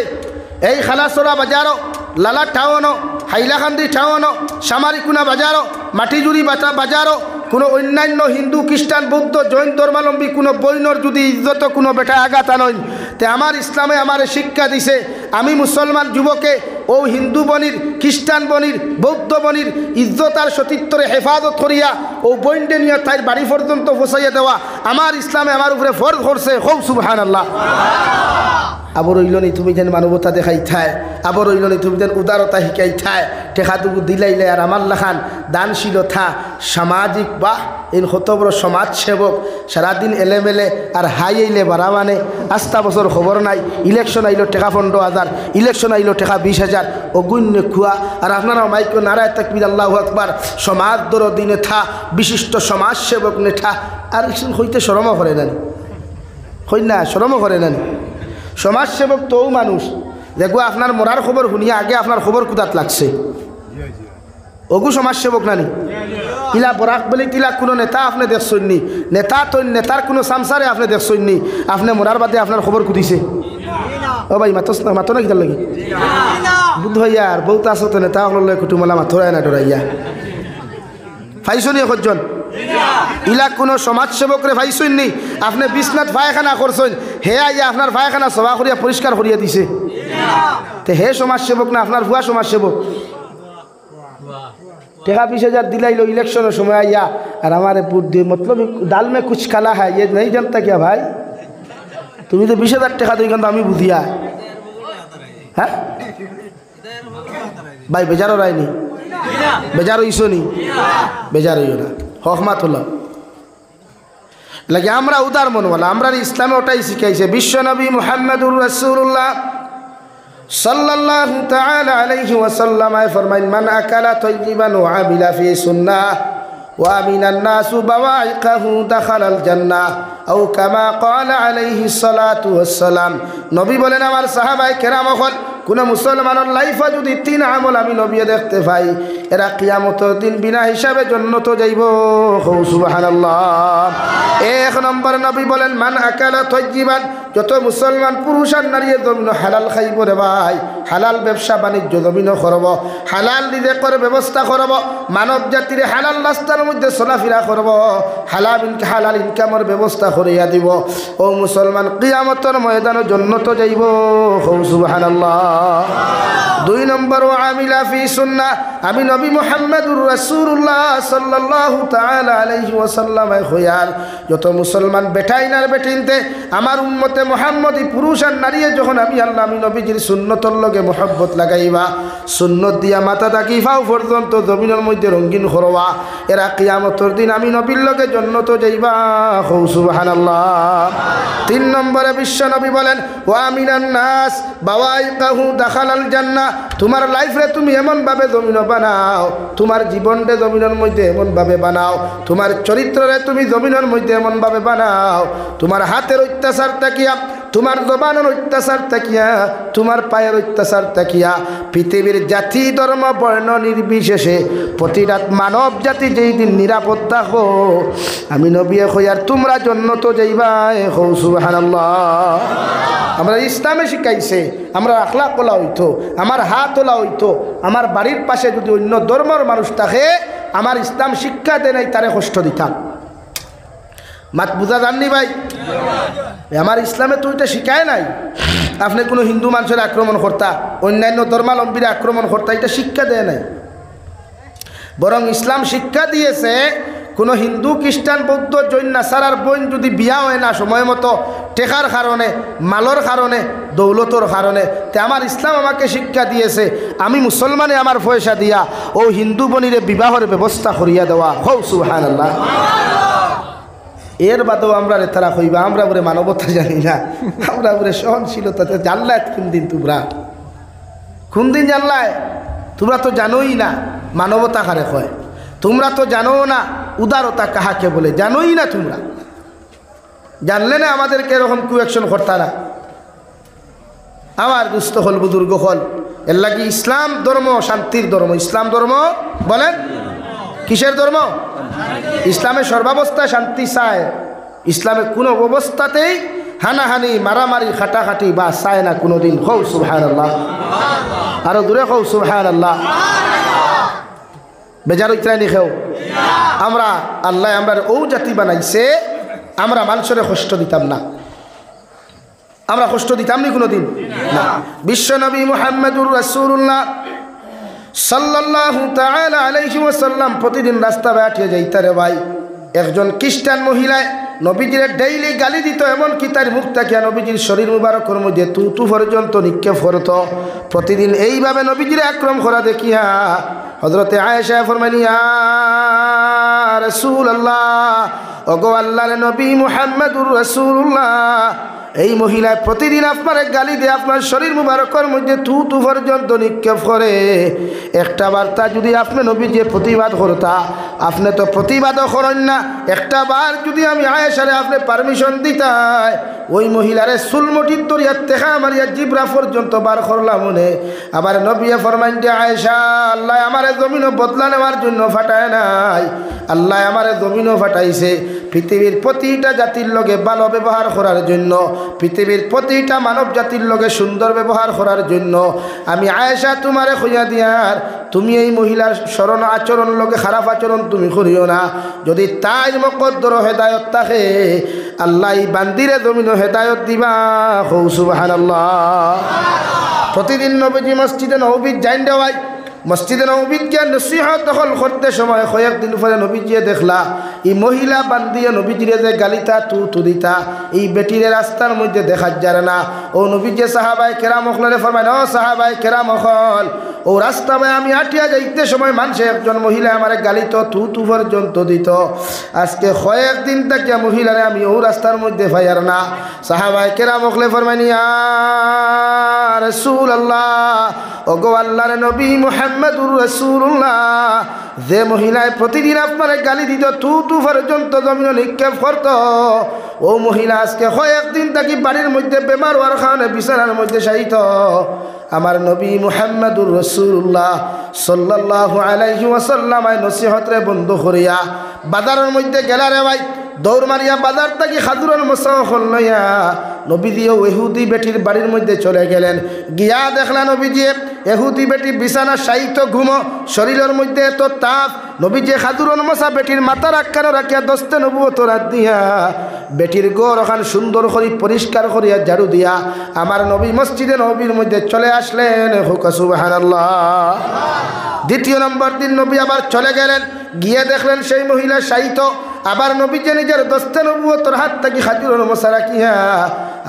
এই খালাসরা বাজারও, লালা টাউনও, হাইলাকান্দি টাউনও, সামারিকুনা বাজারও, মাটিজুরি বাজারও কোনো অন্যান্য হিন্দু, খ্রিস্টান, বৌদ্ধ, জৈন ধর্মাবলম্বী কোনো বৈনর যদি ইজ্জত কোনো বেটা আঘাত আনইন, তে আমার ইসলামে আমার শিক্ষা দিছে আমি মুসলমান যুবকে ও হিন্দু বনির, খ্রিস্টান বনির, বৌদ্ধ বনির ইজ্জত আর সতীত্বরে হেফাজত করিয়া ও বইনডে নিয়ে তাই বাড়ি পর্যন্ত পৌঁছাইয়া দেওয়া আমার ইসলামে আমার উপরে ফরজ করছে। হৌ সুবহানাল্লাহ। আবার রইল নি তুমি যেন মানবতা দেখাই থায়, আবার রইল নি তুমি যেন উদারতা শিকাই থায়, টেকাটুকু দিলাইলে আর আমার লাখান দানশীলতা সামাজিক বা এই কত বড় সমাজসেবক সারাদিন এলেমেলে আর হাই আইলে বাড়া মানে আস্তা বছর খবর নাই, ইলেকশন আইলো টেকা 15,000, ইলেকশন আইলো টেকা 20,000, অগুণ্য খুয়া আর আপনারা মাইকো নারায় তাকবীর আল্লাহু আকবার, সমাজ দরদি নেতা বিশিষ্ট সমাজসেবক নেতা আর হইতে শরমও করে না, হই না শরমও করে না। সমাজসেবক তোও মানুষ দেখো আপনার মরার খবর শুনিয়া আগে আপনার খবর কুদাত লাগছে, ওগু সমাজসেবক নানি ইলা বরাক বলে তিলা কোনো নেতা আপনি দেখছেন নি, নেতা তো নেতার কোনো সামসারে আপনি দেখছেন নি, আপনি মরার বাদে আপনার খবর কুদিছে? ও ভাই মাতো মাতো না কিতার লাগি বুদ্ধ হইয়া আর বহুত আছো তো নেতা হল কুটুমলা মাথরায় না ডরাইয়া ফাইছনি একজন ইলা কোনো সমাজসেবকরে ফাইছন নি, আপনি বিছনাথ পায়খানা করছেন হে আইয়া আপনার পায়খানা সভা করিয়া পরিষ্কার করিয়া দিছে, তে হে সমাজসেবক না আপনার ভুয়া সমাজসেবক? টেকা 20,000 দিলাইলো ইলেকশনের সময় আইয়া আর আমার বুদ্ধি মতলব ডাল মে কুছ খালা হ্যাঁ ये नहीं जानता क्या भाई, তুমি তো 20,000 টাকা দিই কিন্তু আমি বুঝিয়া হ্যাঁ ভাই বেজারও রায়নি, বেজার হইছো নি, বেজার হইও না, হকমাত হল লাগে আমরা উদার মনওয়ালা, আমরা ইসলামে ওটাই শিখাইছে। বিশ্বনবী মুহাম্মদুর রাসূলুল্লাহ সাল্লাল্লাহু তাআলা আলাইহি ওয়াসাল্লাম ফরমাইন মান আকালা তাইয়িবান ওয়া আমিলা ফি সুন্নাহ ওয়া আমিনান নাসু বাওয়াইকাহু দাখালাল জান্নাহ আও কামা ক্বালা আলাইহি সালাতু ওয়াসসালাম। নবী বলেন আমার সাহাবায়ে কেরাম হল কোন মুসলমানের লাইফে যদি 3 আমল আমি নবী দেখতে পাই এরা কিয়ামতের দিন বিনা হিসাবে জান্নাতে যাইব, সুবহানাল্লাহ। 1 নম্বর নবী বলেন মান আকালা তাইয়িবান, যত মুসলমান পুরুষ আর নারী জমিন হালাল খাইব রে ভাই, হালাল ব্যবসা বাণিজ্য জমিন করব, হালাল রিজিকের ব্যবস্থা করব, মানব জাতির হালাল রাস্তার মধ্যে চলাফেরা করব, হালাল ইনকামের ব্যবস্থা করিয়া দিব, ও মুসলমান কিয়ামতের ময়দানে জান্নাতে যাইব, সুবহানাল্লাহ। 2 নম্বর আমিলা ফি সুন্নাহ, আমি নবী মুহাম্মদুর রাসূলুল্লাহ সাল্লাল্লাহু তাআলা আলাইহি ওয়াসাল্লাম হইয়ার যত মুসলমান বেটাইনার বেটিনতে আমার উম্মতে মুহাম্মদি পুরুষ আর নারী যখন আমি আল্লাহ আমি নবীজির সুন্নতর লগে মোহাব্বত লাগাইবা, সুন্নত দিয়া মাথা থাকি ফাও পর্যন্ত জমিনের মধ্যে রঙিন করবা, এরা কিয়ামতের দিন আমি নবীর লগে জান্নাতে যাইবা, সুবহানাল্লাহ। 3 নম্বরে বিশ্ব নবী বলেন ওয়া আমিনান নাস বাওয়াইকাহু দাখালাল জান্নাহ, তোমার লাইফে তুমি এমন ভাবে জমিন বানাও, তোমার জীবনটা জমিনের মধ্যে এমন ভাবে বানাও, তোমার চরিত্ররে তুমি জমিনের মধ্যে এমন ভাবে বানাও, তোমার হাতের অত্যাচার তাকিয়া, তোমার জবানের অত্যাচার তাকিয়া, তোমার পায়ের অত্যাচার তাকিয়া পৃথিবীর জাতি ধর্ম বর্ণ নির্বিশেষে প্রতিটা মানব জাতি যেই দিন নিরাপদ থাকো আমি নবী কইয়ার তোমরা জান্নাতে যাইবা, সুবহানাল্লাহ। আমরা ইসলামে শিখাইছে আমরা আখলাক ওলা হইতো, আমার হাত ওলা হইতো, আমার বাড়ির পাশে যদি অন্য ধর্মের মানুষ থাকে আমার ইসলাম শিক্ষা দেয় নাই তারে কষ্ট দিতাম, মাত বুঝা জাননি ভাই, আমার ইসলামে তো এটা শিখায় নাই আপনি কোনো হিন্দু মানুষের আক্রমণ করতা, অন্যান্য ধর্মাবলম্বীরা আক্রমণ করতা, এটা শিক্ষা দেয় নাই, বরং ইসলাম শিক্ষা দিয়েছে কোনো হিন্দু খ্রিস্টান বৌদ্ধ জৈন নাসারার বোন যদি বিয়া হয় না সময় মতো টেকার কারণে, মালর কারণে, দৌলতর কারণে, তে আমার ইসলাম আমাকে শিক্ষা দিয়েছে আমি মুসলমানে আমার পয়সা দিয়া ও হিন্দু বনিরে বিবাহের ব্যবস্থা করিয়া দেওয়া, সুবহানাল্লাহ। এর বাদেও আমরা রে তারা কইবা আমরা বলে মানবতা জানি না, আমরা বলে সহনশীলতাতে জানলাই কোন দিন, তোমরা কোন দিন জানলাই? তোমরা তো জানোই না মানবতা কারে কয়, তোমরা তো জানো না উদারতা কাহাকে বলে, জানোই না, তোমরা জানলে না আমাদেরকে এরকম কুয়েকশন করতা না। আমার দুস্থ হল বুজুর্গ হল এর লাগি ইসলাম ধর্ম শান্তির ধর্ম, ইসলাম ধর্ম বলেন কিসের ধর্ম? ইসলামে সর্বাবস্থায় শান্তি চায়, ইসলামে কোনো অবস্থাতেই হানাহানি মারামারি খাটাখাটি বা চায় না কোনোদিন, সুবহানাল্লাহ। আরো দূরে সুবহানাল্লাহ। বেজার ইত্রানি খেও আমরা আল্লাহ আমরা ও জাতি বানাইছে আমরা মানুষের কষ্ট দিতাম না, আমরা কষ্ট দিতাম নি কোনোদিন না। বিশ্বনবী মুহাম্মদুর রাসূলুল্লাহ সাল্লাল্লাহু তাআলা আলাইহি ওয়াসাল্লাম প্রতিদিন রাস্তা বেটিয়ে যাইতারে ভাই, একজন খ্রিস্টান মহিলায় নবীজির ডেইলি গালি দিত, এমনকি তার মুখ থেকে নবীজির শরীর মুবারকের মধ্যে তু পর্যন্ত নিক্ষেপ করত। প্রতিদিন এইভাবে নবীজির আক্রমণ করা দেখিয়া হযরতে আয়েশা ফরমাইলেন, ইয়া রাসূলুল্লাহ, ওগো আল্লাহর নবী মুহাম্মদুর রাসূলুল্লাহ, এই মহিলায় প্রতিদিন আপনার গালি দিয়ে আপনার শরীর মুবারকের মধ্যে তু পর্যন্ত নিক্ষেপ করে। একটা বার্তা যদি আপনি নবী যে প্রতিবাদ করতা, আপনি তো প্রতিবাদও করেন না। একটা বার যদি আমি আয়েশারে আপনি পারমিশন দিতাই, ওই মহিলারে চুলমটির তরিয়া তেখা মারিয়া জিব্রা পর্যন্ত বার করলাম মনে। আবার নবী ফরমাইন যে, আয়েশা, আল্লাহ আমারে জমিনও বদলা নেওয়ার জন্য ফাটায় নাই, আল্লাহ আমারে জমিনও ফাটাইছে পৃথিবীর প্রতিটা জাতির লগে ভালো ব্যবহার করার জন্য, পৃথিবীর প্রতিটা মানব জাতির লগে সুন্দর ব্যবহার করার জন্য। আমি আয়েশা তোমারে খুঁজা দিয়ার, তুমি এই মহিলার স্মরণ আচরণ লগে খারাপ আচরণ তুমি করিও না। যদি তাই মকদ্দর হেদায়ত থাকে, আল্লাহ এই বান্দিরে জমিন হেদায়ত দিবা। হৌ সুবহানাল্লাহ। প্রতিদিন নবীজি মসজিদে নববী যাইন দেওয়াই, মসজিদে নববীকে নসিহত দখল করতে সময় কয়েকদিন পরে নবীজিয়ে দেখলা এই মহিলা বান্দিয়ে নবীজিরে যে গালিতা তু দিতা, এই বেটিরে রাস্তার মধ্যে দেখা যায় না। ও নবীজি সাহাবাই কেরাম হলে ফরমায়, ও সাহাবাই কেরাম হল, ও রাস্তা ভাই আমি আটিয়া যাইতে সময় মানুষে একজন মহিলা আমার গালিত তু পর্যন্ত দিত। আজকে কয়েকদিন থেকে মহিলারে আমি ও রাস্তার মধ্যে ফাইয়ার না। সাহাবাই কেরাম হলে ফরমায়, ইয়া রাসূলুল্লাহ, ওগো আল্লাহর নবী মুহাম্মদুর রাসূলুল্লাহ, যে মহিলায় প্রতিদিন আপনার গালি দিত তু পর্যন্ত জমিন নিক্ষেপ করত, ও মহিলা আজকে কয়েকদিন থাকি বাড়ির মধ্যে বেমার হওয়ার কারণে বিছানার মধ্যে শায়িত। আমার নবী মুহাম্মদুর রাসূলুল্লাহ সাল্লাল্লাহু আলাইহি ওয়াসাল্লাম নসিহতরে বন্ধ করিয়া বাজারের মধ্যে গেলা রে ভাই, দৌড় মারিয়া বাজার থেকে খাজুরের মোসাফল লইয়া নবীজিও এহুদি বেটির বাড়ির মধ্যে চলে গেলেন। গিয়া দেখলা নবীজি এহুদি বেটি বিছানা শায়িত ঘুমো, শরীরের মধ্যে এত তাপ। নবীজি খাজুরের মোসা বেটির মাথার আক্কানো রাখিয়া দস্তে নবুয়ত রাত দিয়া বেটির গোর ওখান সুন্দর করে পরিষ্কার করিয়া ঝাড়ু দিয়া আমার নবী মসজিদে নবীর মধ্যে চলে আসলেন। হুকা সুবহানাল্লাহ। দ্বিতীয় নম্বর দিন নবী আবার চলে গেলেন, গিয়ে দেখলেন সেই মহিলা শায়িত। আবার নবীজি নিজের দস্তে নবুয়তর হাত থেকে খাজুরের মোসা রাখিয়া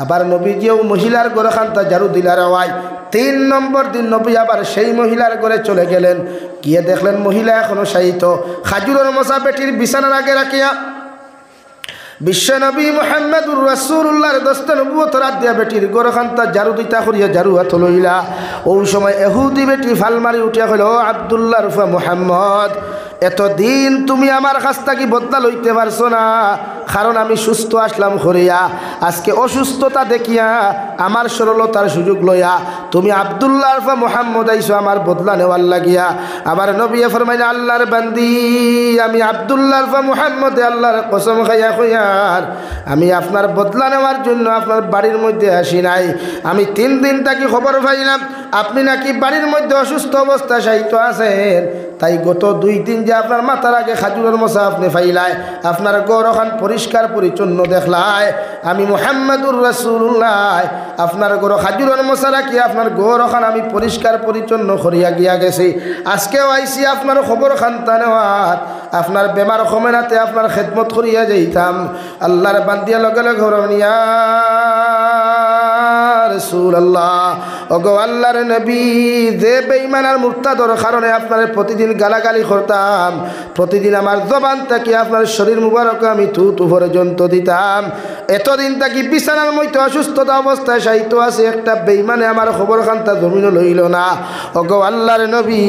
আবার নবীজিও মহিলার ঘরে খান্তা ঝাড়ু দিলার আওয়াজ। 3 নম্বর দিন নবী আবার সেই মহিলার ঘরে চলে গেলেন, গিয়ে দেখলেন মহিলা এখনো শায়িত। খাজুরের মোসা বেটির বিছানার আগে রাখিয়া বিশ্ব নবী মুহাম্মদুর রাসূলুল্লাহর দস্তে নবুয়তর হাত দিয়া বেটির ঘরে খান্তা ঝাড়ু দিতা করিয়া ঝাড়ু হাত লইলা। ওই সময় এহুদি বেটি ফালমারি উঠিয়া কইল, ও আব্দুল্লাহ রুফা মুহাম্মদ, এতদিন তুমি আমার কাছ থেকে বদলা লইতে পারছো না, কারণ আমি সুস্থ আসলাম করিয়া। আজকে অসুস্থতা দেখিয়া আমার সরলতার সুযোগ লইয়া তুমি আব্দুল্লাহ রুফা মুহাম্মদ আইসো আমার বদলা নেওয়ার লাগিয়া। আমার নবী ফরমাইলেন, আল্লাহর বান্দি, আমি আব্দুল্লাহ রুফা মুহাম্মদ আল্লাহর কসম খাইয়া কইয়ার, আমি আপনার বদলা নেওয়ার জন্য আপনার বাড়ির মধ্যে আসি নাই। আমি 3 দিন থাকি খবর পাইলাম আপনি নাকি বাড়ির মধ্যে অসুস্থ অবস্থা শায়িত আছেন, তাই গত 2 দিন যে আপনার মাথার আগে খাজুরের মোসা আপনি ফাইলায়, আপনার গড় ওখান পরিষ্কার পরিচ্ছন্ন দেখলায়, আমি মুহাম্মদুর রাসূলুল্লাহ আপনার গড় খাজুরের মোসা রাখি আপনার গড় ওখান আমি পরিষ্কার পরিচ্ছন্ন করিয়া গিয়া গেছি। আজকেও আইসি আপনার খবর খান্তা নেওয়াত, আপনার বেমার কমেনাতে আপনার খেদমত করিয়া যাইতাম। আল্লাহর বান্দিয়া লগে লগে ঘরনিয়া রাসূলুল্লাহ, ওগো আল্লাহর নবী, যে বেঈমান আর মুরতাদর কারণে আপনার প্রতিদিন গালাগালি করতাম, প্রতিদিন আমার জবান থেকে আপনার শরীর মুবারক আমি তু পর্যন্ত দিতাম, এতদিন থাকি বিছানার মধ্যে অসুস্থতা অবস্থায় শায়িত আছে, একটা বেঈমানে আমার খবর খান্তা জমিন লইল না। ওগো আল্লাহর নবী,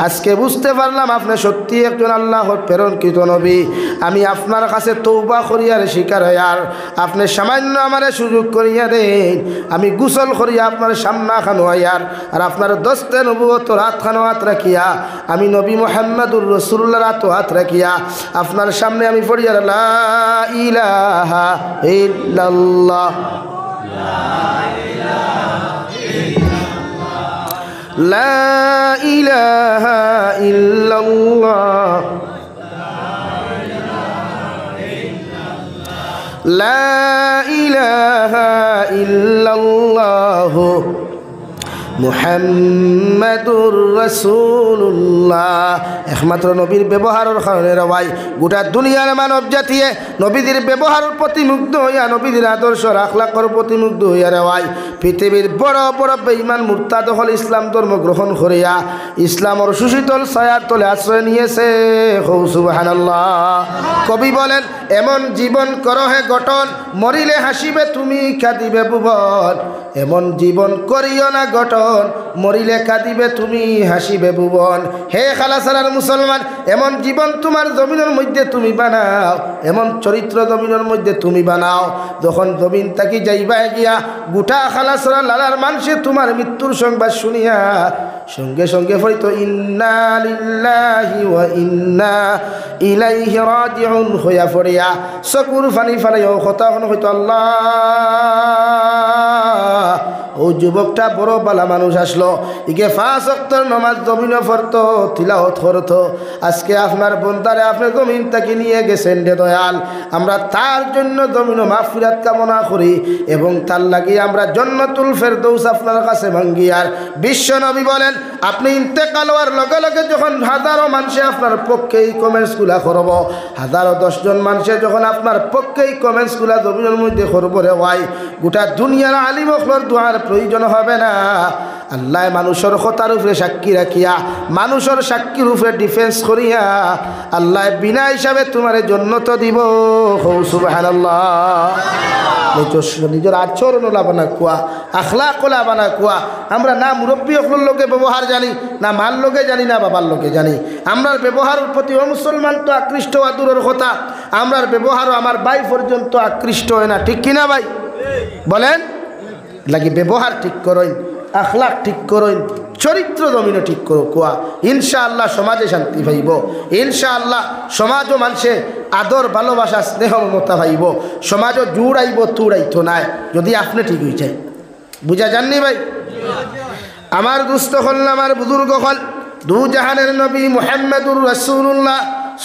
আজকে বুঝতে পারলাম আপনি সত্যি একজন আল্লাহর প্রেরণকৃত নবী। আমি আপনার কাছে তওবা করিয়ার শিকার হইয়ার, আপনি সামান্য আমারে সুযোগ করিয়া দেন, আমি গোসল করিয়া আপনার সামনা খানো আয়ার, আর আপনার দস্তে নবুয়তর হাত খানো হাত রাখিয়া আমি নবী মুহাম্মদুর রাসূলুল্লাহর হাত রাখিয়া আপনার সামনে আমি পড়িয়া লা ইলাহা ইল্লাল্লাহ, লা ইলাহা ইল্লাল্লাহ, লা ইলাহা ইল্লাল্লাহ, মুহাম্মাদুর রাসূলুল্লাহ। একমাত্র নবীর ব্যবহারের কারণে ভাই গোটা দুনিয়ার মানব জাতিয়ে নবীদের ব্যবহারের প্রতি মুগ্ধ হইয়া নবীদের আদর্শ আখলাকের প্রতি মুগ্ধ হইয়া রে ভাই পৃথিবীর বড় বড় বেঈমান মুরতাদ হল ইসলাম ধর্ম গ্রহণ করিয়া ইসলামের সুশীতল ছায়ার তলে আশ্রয় নিয়েছে। সুবহানাল্লাহ। কবি বলেন এমন জীবন করহে গঠন মরিলে হাসিবে তুমি কাঁদিবে ভুবন। এমন জীবন করিও না গঠন মরিলে কাঁদিবে তুমি হাসিবে ভুবন। হে খালাসালার মুসলমান এমন জীবন তোমার জমিনের মধ্যে তুমি বানাও, এমন চরিত্র জমিনের মধ্যে তুমি বানাও যখন জমিন তাকি যাইবা গিয়া গোটা খালাসালা লালার মানুষে তোমার মৃত্যুর সংবাদ শুনিয়া সঙ্গে সঙ্গে হয়তো ইন্না লিল্লাহি ওয়া ইন্না ইলাইহি রাজিউন হইয়া পড়িয়া চকুর ফানি ফালাইও কথা হয়তো আল্লাহ ও যুবকটা বড় বালা মানুষ আসলো ইকে 5 ওয়াক্তের নামাজ জমিনে পড়তো তিলাওয়াত করতো আজকে আপনার বন্দারে আপনি জমিন থেকে নিয়ে গেছেন রে দয়াল। আমরা তার জন্য জমিনে মাগফিরাত কামনা করি এবং তার লাগি আমরা জান্নাতুল ফেরদৌস আপনার কাছে ভাঙ্গিয়ার। বিশ্ব নবী বলেন আপনি ইন্তেকাল হওয়ার লগে লগে যখন হাজারো মানুষে আপনার পক্ষেই কমেন্টসগুলা করব, হাজারো 10 জন মানুষে যখন আপনার পক্ষেই কমেন্টসগুলা জমিনের মধ্যে করব রে ভাই গোটা দুনিয়ার আলিম ওখলর দোয়ার প্রয়োজন হবে না। আল্লাহ মানুষের কথার উপরে সাক্ষী রাখিয়া মানুষের সাক্ষীর উপরে ডিফেন্স করিয়া আল্লাহ বিনা হিসাবে তোমার জন্নত দিব। সুবহানাল্লাহ। নিজের আচরণ লাভানা কুয়া আখলাক লাভানা কুয়া আমরা না মুরব্বী অকলের লোকে ব্যবহার জানি না মার লোকে জানি না বাবার লোকে জানি। আমরার ব্যবহারের প্রতি মুসলমান তো আকৃষ্ট হওয়া দূরের কথা আমরার ব্যবহারও আমার ভাই পর্যন্ত আকৃষ্ট হয় না, ঠিক কিনা ভাই বলেন? লাগি ব্যবহার ঠিক করইন, আখলাক ঠিক করইন, চরিত্র জমিনে ঠিক করো কুয়া ইনশাআল্লাহ সমাজে শান্তি পাইব। ইনশাআল্লাহ সমাজও মানুষে আদর ভালোবাসা স্নেহ মমতা পাইব। সমাজও জুড়াইব তুড়াইতো নাই যদি আপনি ঠিক হয়ে যায়। বুঝা যাননি ভাই? আমার দুস্থ হল আমার বুজুর্গ হল দু জাহানের নবী মুহাম্মদুর রাসূলুল্লাহ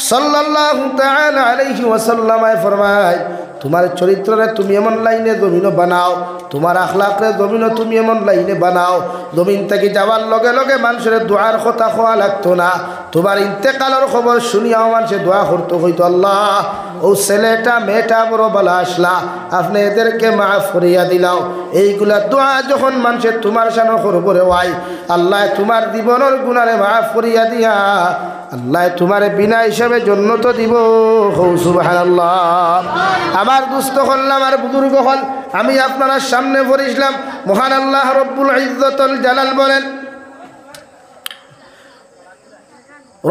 সাল্লাল্লাহু তাআলা আলাইহি ওয়াসাল্লাম ফরমায় তোমার চরিত্রে তুমি এমন লাইনে জমিন বানাও, তোমার আখলাকরে জমিন তুমি এমন লাইনে বানাও জমিন থেকে যাওয়ার লগে লগে মানুষের দোয়ার কথা খোয়া লাগতো না। তোমার ইন্তেকালের খবর শুনিয়াও মানুষে দোয়া করতো হইতো আল্লাহ ও ছেলেটা মেয়েটা বড় বালা আসলা আপনি এদেরকে মাফ করিয়া দিলাও। এইগুলা দোয়া যখন মানুষের তোমার সামনে করবো রে ভাই আল্লাহ তোমার জীবনের গুণারে মাফ করিয়া দিয়া আল্লাহ তোমার বিনা হিসাবে জান্নাত দিব। সুবহানাল্লাহ। আমার দুস্থ হল আমার বুজুর্গ হল আমি আপনারা সামনে পড়িলাম মহান আল্লাহ রব্বুল ইজ্জতুল জালাল বলেন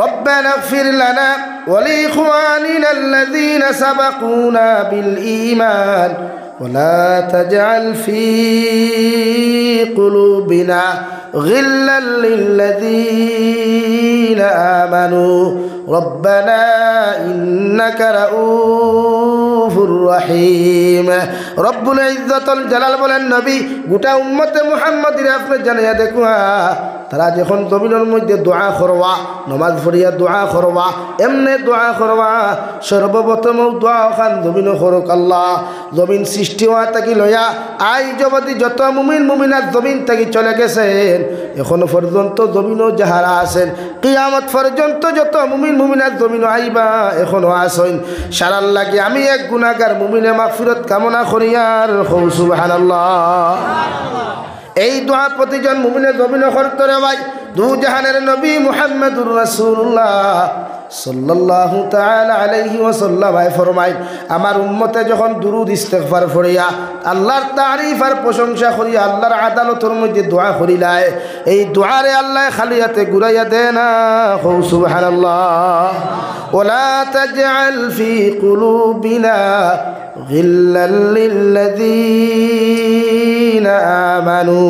ربنا اغفر لنا ولإخواننا الذين سبقونا بالإيمان ولا تجعل في قلوبنا غلا للذين آمنوا ربنا إنك رؤوف رحيم। رب العزة الجلال বলেন নবী গোটা উম্মতে মুহাম্মাদির আপনি জানিয়ে দেখো তারা যখন জমিনের মধ্যে দোয়া করবা নামাজ পড়িয়া দোয়া করবা এমনি দোয়া করবা সর্বপ্রথম দোয়া খান জমিন করুক আল্লাহ জমিন সৃষ্টি হওয়া থাকি লইয়া আই জগতি যত মুমিন মুমিনাত জমিন থেকে চলে গেছেন এখনো পর্যন্ত জমিনও যাহারা আছেন কিয়ামত পর্যন্ত যত মুমিন মুমিনাত জমিনও আইবা এখনো আসেন সারার লাগে আমি এক গুনাহগার মুমিনে মাগফিরাত কামনা করি আর সুবহানাল্লাহ। এই দোয়া প্রতিজন মুমিনের জমিনে করতে রে ভাই দু জাহানের নবী মুহাম্মদুর রাসূলুল্লাহ সাল্লাল্লাহু তাআলা আলাইহি ওয়াসাল্লাম ফরমায় আমার উম্মতে যখন দুরূদ ইস্তিগফার পড়িয়া আল্লাহর তারিফ আর প্রশংসা করিয়া আল্লাহর আদালতের মধ্যে দোয়া করিলায় এই দোয়ারে আল্লাহ খালি হাতে ঘুরাইয়া দেয় না। সুবহানাল্লাহ। ওয়ালা তাজআল ফি কুলুবিনা গিল্লাল লিল্লাযীনা আমানু।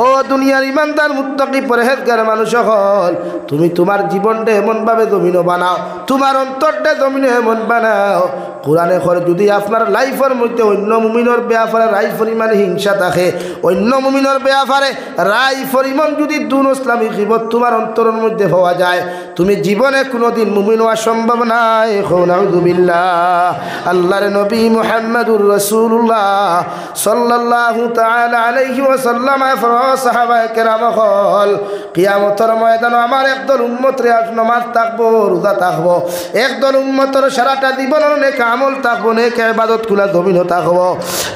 ও দুনিয়ার ইমানদার মুত্তাকি পরহেজগার মানুষ সকল তুমি তোমার জীবনটা এমনভাবে জমিন বানাও তোমার অন্তরটা জমিনে এমন বানাও কোরআনে করে যদি আপনার লাইফের মধ্যে অন্য মুমিনের ব্যাপারে রাই পরিমাণ হিংসা থাকে অন্য মুমিনের ব্যাপারে রাই পরিমাণ যদি দুন ইসলামী গীবত তোমার অন্তরের মধ্যে পাওয়া যায় তুমি জীবনে কোনোদিন মুমিন হওয়া সম্ভব নাই। নাউযুবিল্লাহ। আল্লাহর নবী মুহাম্মদুর রাসূলুল্লাহ সাল্লাল্লাহু তাআলা আলাইহি ওয়াসাল্লাম সাহাবায়ে কেরাম হল কিয়ামতের ময়দানে আমার একদল উম্মতরে আজ নামাজ থাকবো রোজা থাকবো একদল উম্মতের সারাটা জীবনের নেক আমল থাকবো নেক ইবাদত গুলা জমিনও থাকবো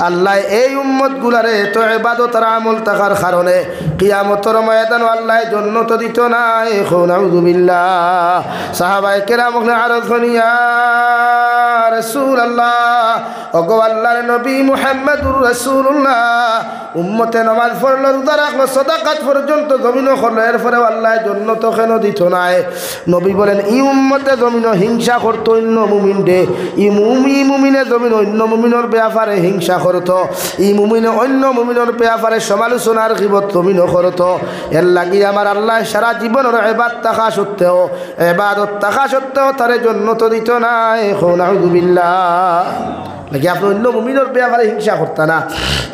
আল্লাহ এই উম্মত গুলারে তো ইবাদত আর আমল থাকার কারণে কিয়ামতের ময়দানে আল্লাহ জান্নাত দিত না নাউযুবিল্লাহ সাহাবায়ে কেরাম আরজ করিয়া রাসূলুল্লাহ ওগো আল্লাহর নবী মুহাম্মদুর রাসূলুল্লাহ উম্মতে নামাজ পড়লো রোজা রাখলো সাদাকাত পর্যন্ত জমিনও করলো এরপরে আল্লাহ জান্নাত কেন দিত না নবী বলেন এই উম্মতে জমিনও হিংসা করতো অন্য মুমিনকে এই মুমিনে জমিন অন্য মুমিনের ব্যাপারে হিংসা করতো এই মুমিনে অন্য মুমিনের ব্যাপারে সমালোচনার গীবত জমিনও করতো এর লাগি আমার আল্লাহ সারা জীবনের ইবাদত থাকা সত্ত্বেও তারে জান্নাত দিত না নাউযুবিল্লাহ নাকি আপনি অন্য মুমিনের ব্যাপারে হিংসা করতা না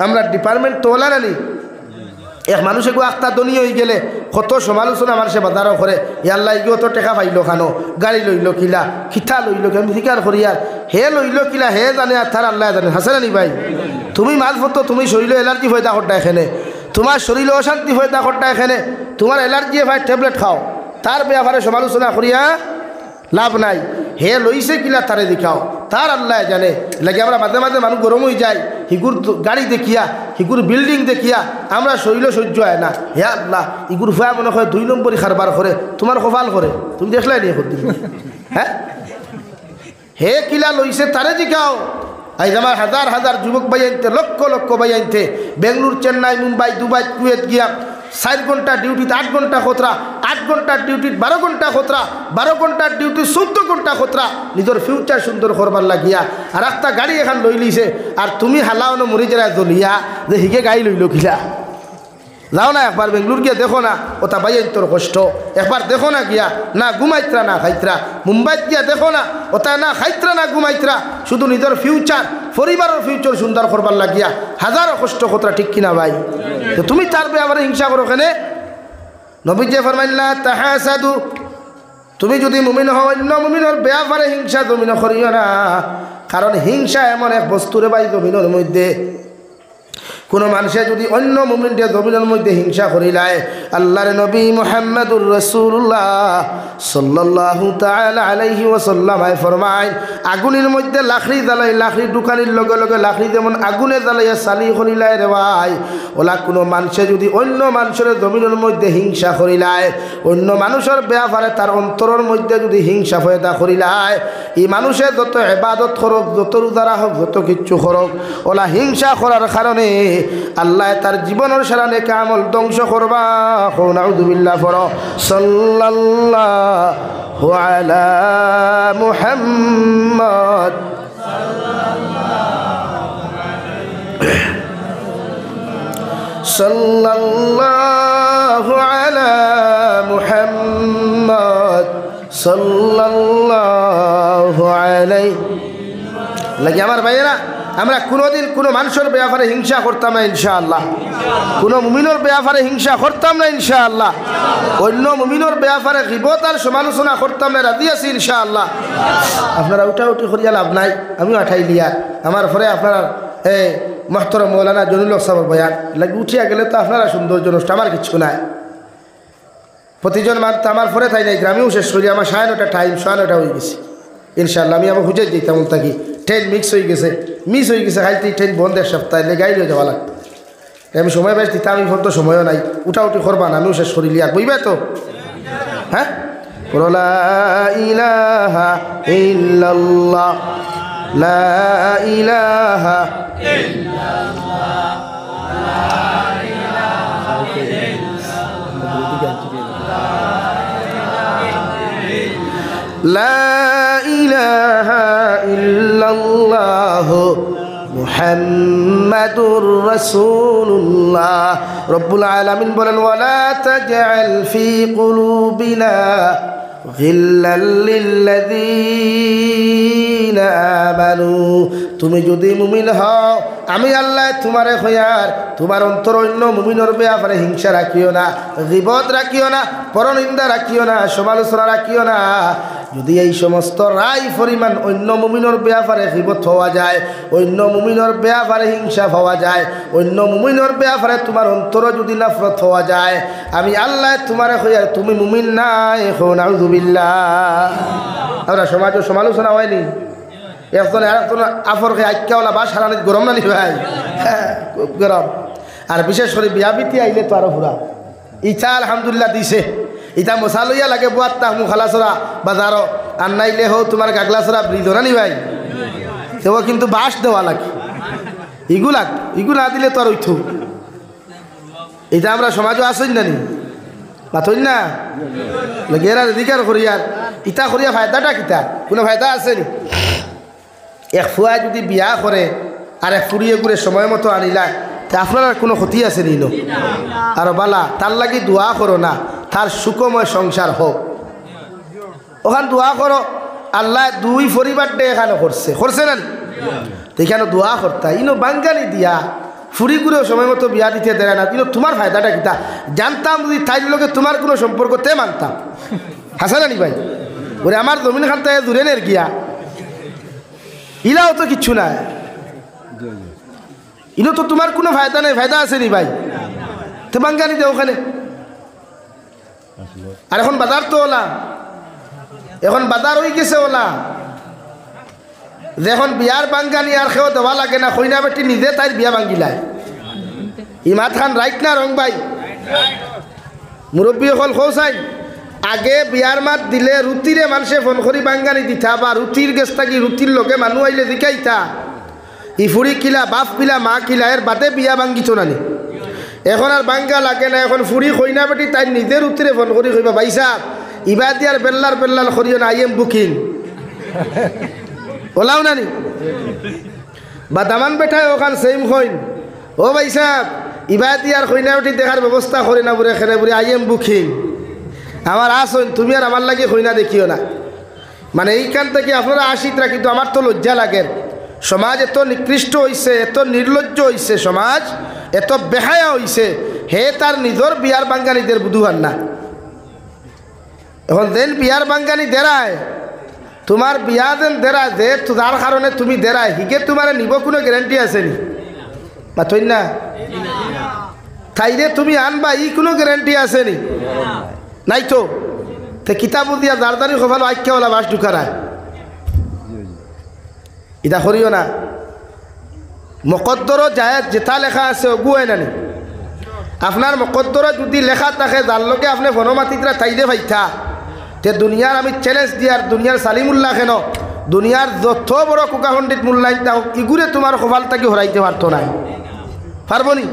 আমরা ডিপার্টমেন্ট তোলা নানি এক মানুষে গো আক্তা দনি হয়ে গেলে কত সমালোচনা মানুষে বাজারও করে ইয়াল্লা ইগো তো টেকা পাইল খানো গাড়ি লইল কিলা খিঠা লইল আমি স্বীকার করি আর হে লইল কিলা হে জানে আর তার আল্লাহ জানে হাসে নি ভাই তুমি মাছ পত্র তুমি শরীর এলার্জি হয়ে থাকটা এখানে তোমার শরীরে অশান্তি হয়ে থাকটা এখানে তোমার এলার্জি ভাই ট্যাবলেট খাও তার ব্যাপারে সমালোচনা করিয়া লাভ নাই হে লইছে কিলা তারে দেখাও তার আল্লাহ জানে লাগে আমরা মাঝে মাঝে মানুষ গরম হয়ে যায় হিগুর গাড়ি দেখিয়া হিগুর বিল্ডিং দেখিয়া আমরা শরীর সহ্য হয় না হে আল্লাহ ইগুর ভয়া মনে হয় 2 নম্বরই খারবার করে তোমার কপাল করে তুমি দেখলাই নিয়ে করতে হ্যাঁ হে কিলা লইছে তারে দেখাও আজ আমার হাজার হাজার যুবক ভাই আনতে লক্ষ লক্ষ ভাই আনতে বেঙ্গলুর চেন্নাই মুম্বাই দুবাই কুয়েত গিয়া 4 ঘন্টা ডিউটিতে 8 ঘন্টা খতরা 8 ঘন্টার ডিউটি 12 ঘন্টা খতরা 12 ঘন্টার ডিউটি 14 ঘন্টা খতরা নিজের ফিউচার সুন্দর করবার লাগিয়া আর একটা গাড়ি এখন লই লিছে আর তুমি হালাওনো মরি যারা জ্বলিয়া যে হিগে গাড়ি লইল কিলা যাও না একবার বেঙ্গলুর গিয়া দেখো না ওটা ভাই তোর কষ্ট একবার দেখো না গিয়া না ঘুমাইত্রা না খাইত্রা মুম্বাইত গিয়া দেখো না ওটা না খাইত্রা না ঘুমাইত্রা শুধু নিজের ফিউচার পরিবারের ফিউচার সুন্দর করবার লাগিয়া হাজারো কষ্ট খতরা ঠিক কিনা ভাই তো তুমি তার ব্যাপারে হিংসা করো কেন নবীজি ফরমাইলা তাহাসাদু তুমি যদি মুমিন হও অন্য মুমিনের ব্যাপারে হিংসা জমিন করিও না কারণ হিংসা এমন এক বস্তুরে ভাই জমিনের মধ্যে কোনো মানুষে যদি অন্য মুমিনদের জমিনের মধ্যে হিংসা করিলায় আল্লাহর নবী মুহাম্মদুর রাসূলুল্লাহ সাল্লাল্লাহু তাআলা আলাইহি ওয়াসাল্লাম ফরমায় আগুনের মধ্যে লাকড়ি জ্বালাই লাকড়ি দোকানের লগে লগে লাকড়ি যেমন আগুনে জ্বালাইয়া সালি করিলায় রে ভাই ওলা কোনো মানুষে যদি অন্য মানুষের জমিনের মধ্যে হিংসা করিলায় অন্য মানুষের ব্যাপারে তার অন্তরের মধ্যে যদি হিংসা পয়দা করিলায় এই মানুষের যত ইবাদত করুক যত রোজা রাখুক যত কিচ্ছু করুক ওলা হিংসা করার কারণে আল্লাহ তার জীবনের সারা নেক আমল ধ্বংস করবা নাউযুবিল্লাহ ফর সাল্লাল্লাহু আলা মুহাম্মদ সাল্লাল্লাহু আলা মুহাম্মদ সাল্লাল্লাহু আলাইহি লাগে আমার ভাইয়েরা আমরা কোনোদিন কোনো মানুষের ব্যাপারে হিংসা করতাম না ইনশাআল্লাহ কোনো মুমিনের ব্যাপারে হিংসা করতাম না ইনশাআল্লাহ অন্য মুমিনের ব্যাপারে গীবত আর সমালোচনা করতাম না রাজি আছি ইনশাআল্লাহ আপনারা উঠি করিয়া লাভ নাই আমিও আঠাই লিয়া আমার পরে আপনারা মোহতরম মৌলানা জনুল হক সাহেবের বয়ান লাগে উঠিয়া গেলে তো আপনারা সৌন্দর্য নষ্ট আমার কিছু নাই প্রতিজন মানুষ আমার পরে তাই নাই গ্রামেও শেষ করি আমার 9:30 টাইম 9:30 হয়ে গেছে ইনশাআল্লাহ আমি আমার খুঁজে যেতাম থাকি ট্রেন মিস হয়ে গেছে খাইতে ট্রেন বন্ধ এক সপ্তাহ গাড়ি লয়ে যাওয়া লাগতো আমি সময় বেশ দিতাম আমি ফোন তো সময়ও নাই উঠি করবা না আমিও শেষ করি লিয়া বুঝবে তো হ্যাঁ লা ইলাহা ইল্লাল্লাহ লা ইলাহা ইল্লাল্লাহ লা ইলাহা ইল্লাল্লাহ মুহাম্মাদুর রাসূলুল্লাহ রব্বুল আলামিন বলেন ওয়ালা তাজআল ফি কুলুবিনা গিল্লাল লিল্লাযীনা আমানু তুমি যদি মুমিন হও আমি আল্লাহ তোমারে হইয়ার তোমার অন্তর অন্য মুমিনের ব্যাপারে হিংসা রাখিও না গীবত রাখিও না পরনিন্দা রাখিও না সমালোচনা রাখিও না যদি এই সমস্ত রায় পরিমাণ অন্য মুমিনের ব্যাপারে গীবত হওয়া যায়, অন্য মুমিনের ব্যাপারে হিংসা হওয়া যায়, অন্য মুমিনের ব্যাপারে তোমার অন্তর যদি নফরত হওয়া যায়, আমি আল্লাহ তোমারে কইয়া তুমি মুমিন না, এখন আউযুবিল্লাহ। আমরা সমাজের সমালোচনা হয়নি, একজন আরেকজন আফরকে আইক্যাওয়ালা বা সারানিত গরম না নি ভাই? হ্যাঁ, খুব গরম। আর বিশেষ করে বিয়া বিতি আইলে তো আরো পুরা ইচ্ছা আলহামদুলিল্লাহ দিছে। ইটা মশা লইয়া লাগে বুয়ার তাহ মুখালাচরা বাজারও, আর নাইলে হো তোমার গাগলাচরা ব্রিজ না নি ভাই? সেও কিন্তু বাঁশ দেওয়া লাগে, ইগু না দিলে তো আর ওইথু। এটা আমরা সমাজও আসই না নি মাথই না গেরা অধিকার করিয়ার ইটা করিয়া ফায়দাটা কিতা? কোনো ফায়দা আছে নি? এক ফুয়া যদি বিয়া করে আর এক ফুড়িয়ে ঘুরে সময় মতো আনিলা, তা আপনার কোনো ক্ষতি আছে নিল? আর বালা তার লাগি দোয়া করো না, তার সুখময় সংসার হোক। ওখান দোয়া করো, আল্লাহ দুই পরিবার ডে এখানে করছে না? এখানে দোয়া করতা ইনো বাঙ্গালি দিয়া ফুরি ঘুরেও সময় মতো বিয়া দিতে দেয় না, কিন্তু তোমার ফায়দাটা কিতা? জানতাম যদি তাই লোকে তোমার কোনো সম্পর্ক তে মানতাম। হাসা নানি ভাই? ওরে আমার জমিন খান তাই দূরে নের গিয়া ইলাও তো কিচ্ছু নাই, ইনো তো তোমার কোনো ফায়দা নেই। ফায়দা আছে নি ভাই? তো বাঙ্গালি দে ওখানে। আর এখন বাজার তো ওলা, এখন বাজার হয়ে গেছে ওলা, যখন বিয়ার বাঙ্গালি আর খেয়েও দেওয়া লাগে না, কইনা বেটি নিজে তাই বিয়া ভাঙ্গিলায়। ইমাদ খান রাইট না রং ভাই? মুরব্বী হল খোসাই আগে বিয়ার মাত দিলে রুটিরে মানুষে ফোন করি বাঙ্গালি দিতা, বা রুটির গেছ থাকি রুটির লোকে মানুষ আইলে জিকাইতা ইফুরি কিলা বাপ কিলা মা কিলা, এর বাদে বিয়া ভাঙ্গিত নানি। এখন আর বাঙ্গা লাগে না, এখন ফুরি কইনা বেটি তাই নিজে রুটিরে ফোন করি কইবা ভাই সাহ ইবা দিয়ার বেল্লার করিও না, আই এম বুকিং ওলাও নানি। বা দামান বেঠায় ওখান সেম কইন, ও ভাই সাহ ইবা দিয়ার কইনা বেটি দেখার ব্যবস্থা করি না বুড়ে খেলে বুড়ি, আই এম বুকিং আমার আসন, তুমি আর আমার লাগে কইনা দেখিও না। মানে এইখান থেকে আপনারা আসিতরা, কিন্তু আমার তো লজ্জা লাগে। সমাজ এত নিকৃষ্ট হইছে, এত নির্লজ্জ হইছে, সমাজ এত বেহায়া হইছে, হে তার নিজের বিয়ার বাঙ্গালীদের বুধুহার না। এখন দেন বিয়ার বাঙ্গালী দেরায়, তোমার বিয়া দেন দেরায়, যে যার কারণে তুমি দেরায় হিগে তোমার নিব কোনো গ্যারান্টি আছে নি? মাথই না তাইরে তুমি আনবা ই কোনো গ্যারান্টি আছে নি? নাই তো। কিতাব দিয়া দারদারি খোফালো আইক্যাওয়ালা বাস ঢুকারায়, এটা করিও না। মকদ্দর যায় যেটা লেখা আছে অগুয়াই নানি। আপনার মকদ্দর যদি লেখা থাকে যার লোকে আপনি বনমাতিরা তাইলে ভাইথা, তে দুনিয়ার আমি চ্যালেঞ্জ দিয়ার দুনিয়ার সালিমুল্লাহ কেন দুনিয়ার যত বড় কুকাখণ্ডিত মূল্যায়ন তাও ইগুরে তোমার কপাল তাকে হরাইতে পারতো না, পারবো নি?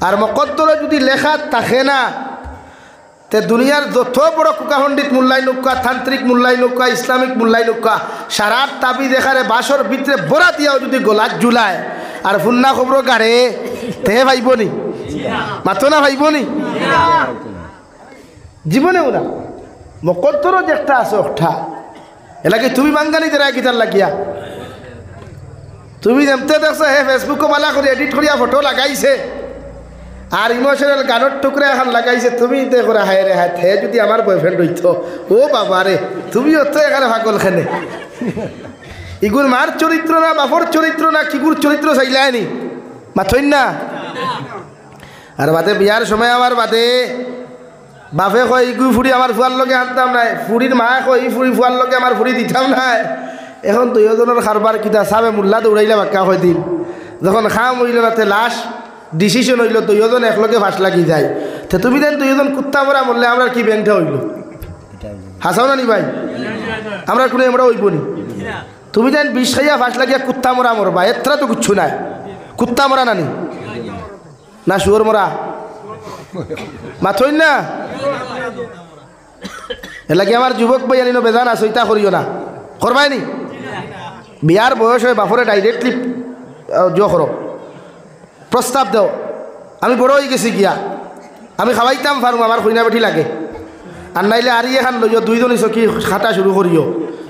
আর মকদ্দর যদি লেখা থাকে না, তে দুনিয়ার যত বড় কুকাখণ্ডিত মূল্যায়ন নৌকা, তান্ত্রিক মূল্যায়ন নৌকা, ইসলামিক মূল্যায়ন নৌকা, সারার তাবি দেখারে বাসর ভিতরে বড়া দিয়াও যদি গোলাত জুলায় আর ফুন্না খবর গাড়ে, তে ভাইব নি? মাতো না ভাইব নি? জীবনেও না। মকদ্দর যে একটা আছে ওঠা এলাকি তুমি বাঙ্গালি দেরা গিটার লাগিয়া তুমি যেমতে দেখছো হে ফেসবুকও বালা করে এডিট করিয়া ফটো লাগাইছে আর ইমোশনাল গানের টুকরা এখন লাগাইছে, তুমি দেখো হায় রে হায়, হে যদি আমার বয়ফ্রেন্ড হইতো, ও বাবা রে তুমিও তো এখানে পাগল খানে। ইগুর মার চরিত্র না বাপর চরিত্র না কিগুর চরিত্র চাইলায়নি মাথইন না। আর বাদে বিয়ার সময় আমার বাদে বাপে কয় ইগু ফুড়ি আমার ফুয়ার লগে আনতাম নাই, ফুড়ির মা কয় ই ফুড়ি ফুয়ার লগে আমার ফুড়ি দিতাম নাই। এখন দুইজনের খারবার কিতা সাবে মুল্লা দৌড়াইলে বাক্কা হয় দিন, যখন খাম হইল তাতে লাশ ডিসিশন হইল দুইজন একলগে ফাঁস লাগি যায়, তো তুমি দেন দুইজন কুত্তা মরা মরলে আমরা কি ব্যাংকটা হইল? হাসাও না নি ভাই? আমরা কোনো আমরা হইব নি? তুমি দেন বিষ খাইয়া ফাঁস লাগিয়া কুত্তা মরা মরবা, এতটা তো কিচ্ছু নাই। কুত্তা মরা নানি না শুয়োর মরা মাথইন না। এলাকি আমার যুবক ভাই আনিনো বেজান আছে, ইটা করিও না, করবাই নি? বিয়ার বয়স হয় বাপরে ডাইরেক্টলি জো করো, প্রস্তাব দেও, আমি বড় হয়ে গেছি গিয়া, আমি খাওয়াইতাম পারুম, আমার কইনা বেটি লাগে। আর নাইলে আর এখান লইও দুইজনই চকি খাটা শুরু করিও,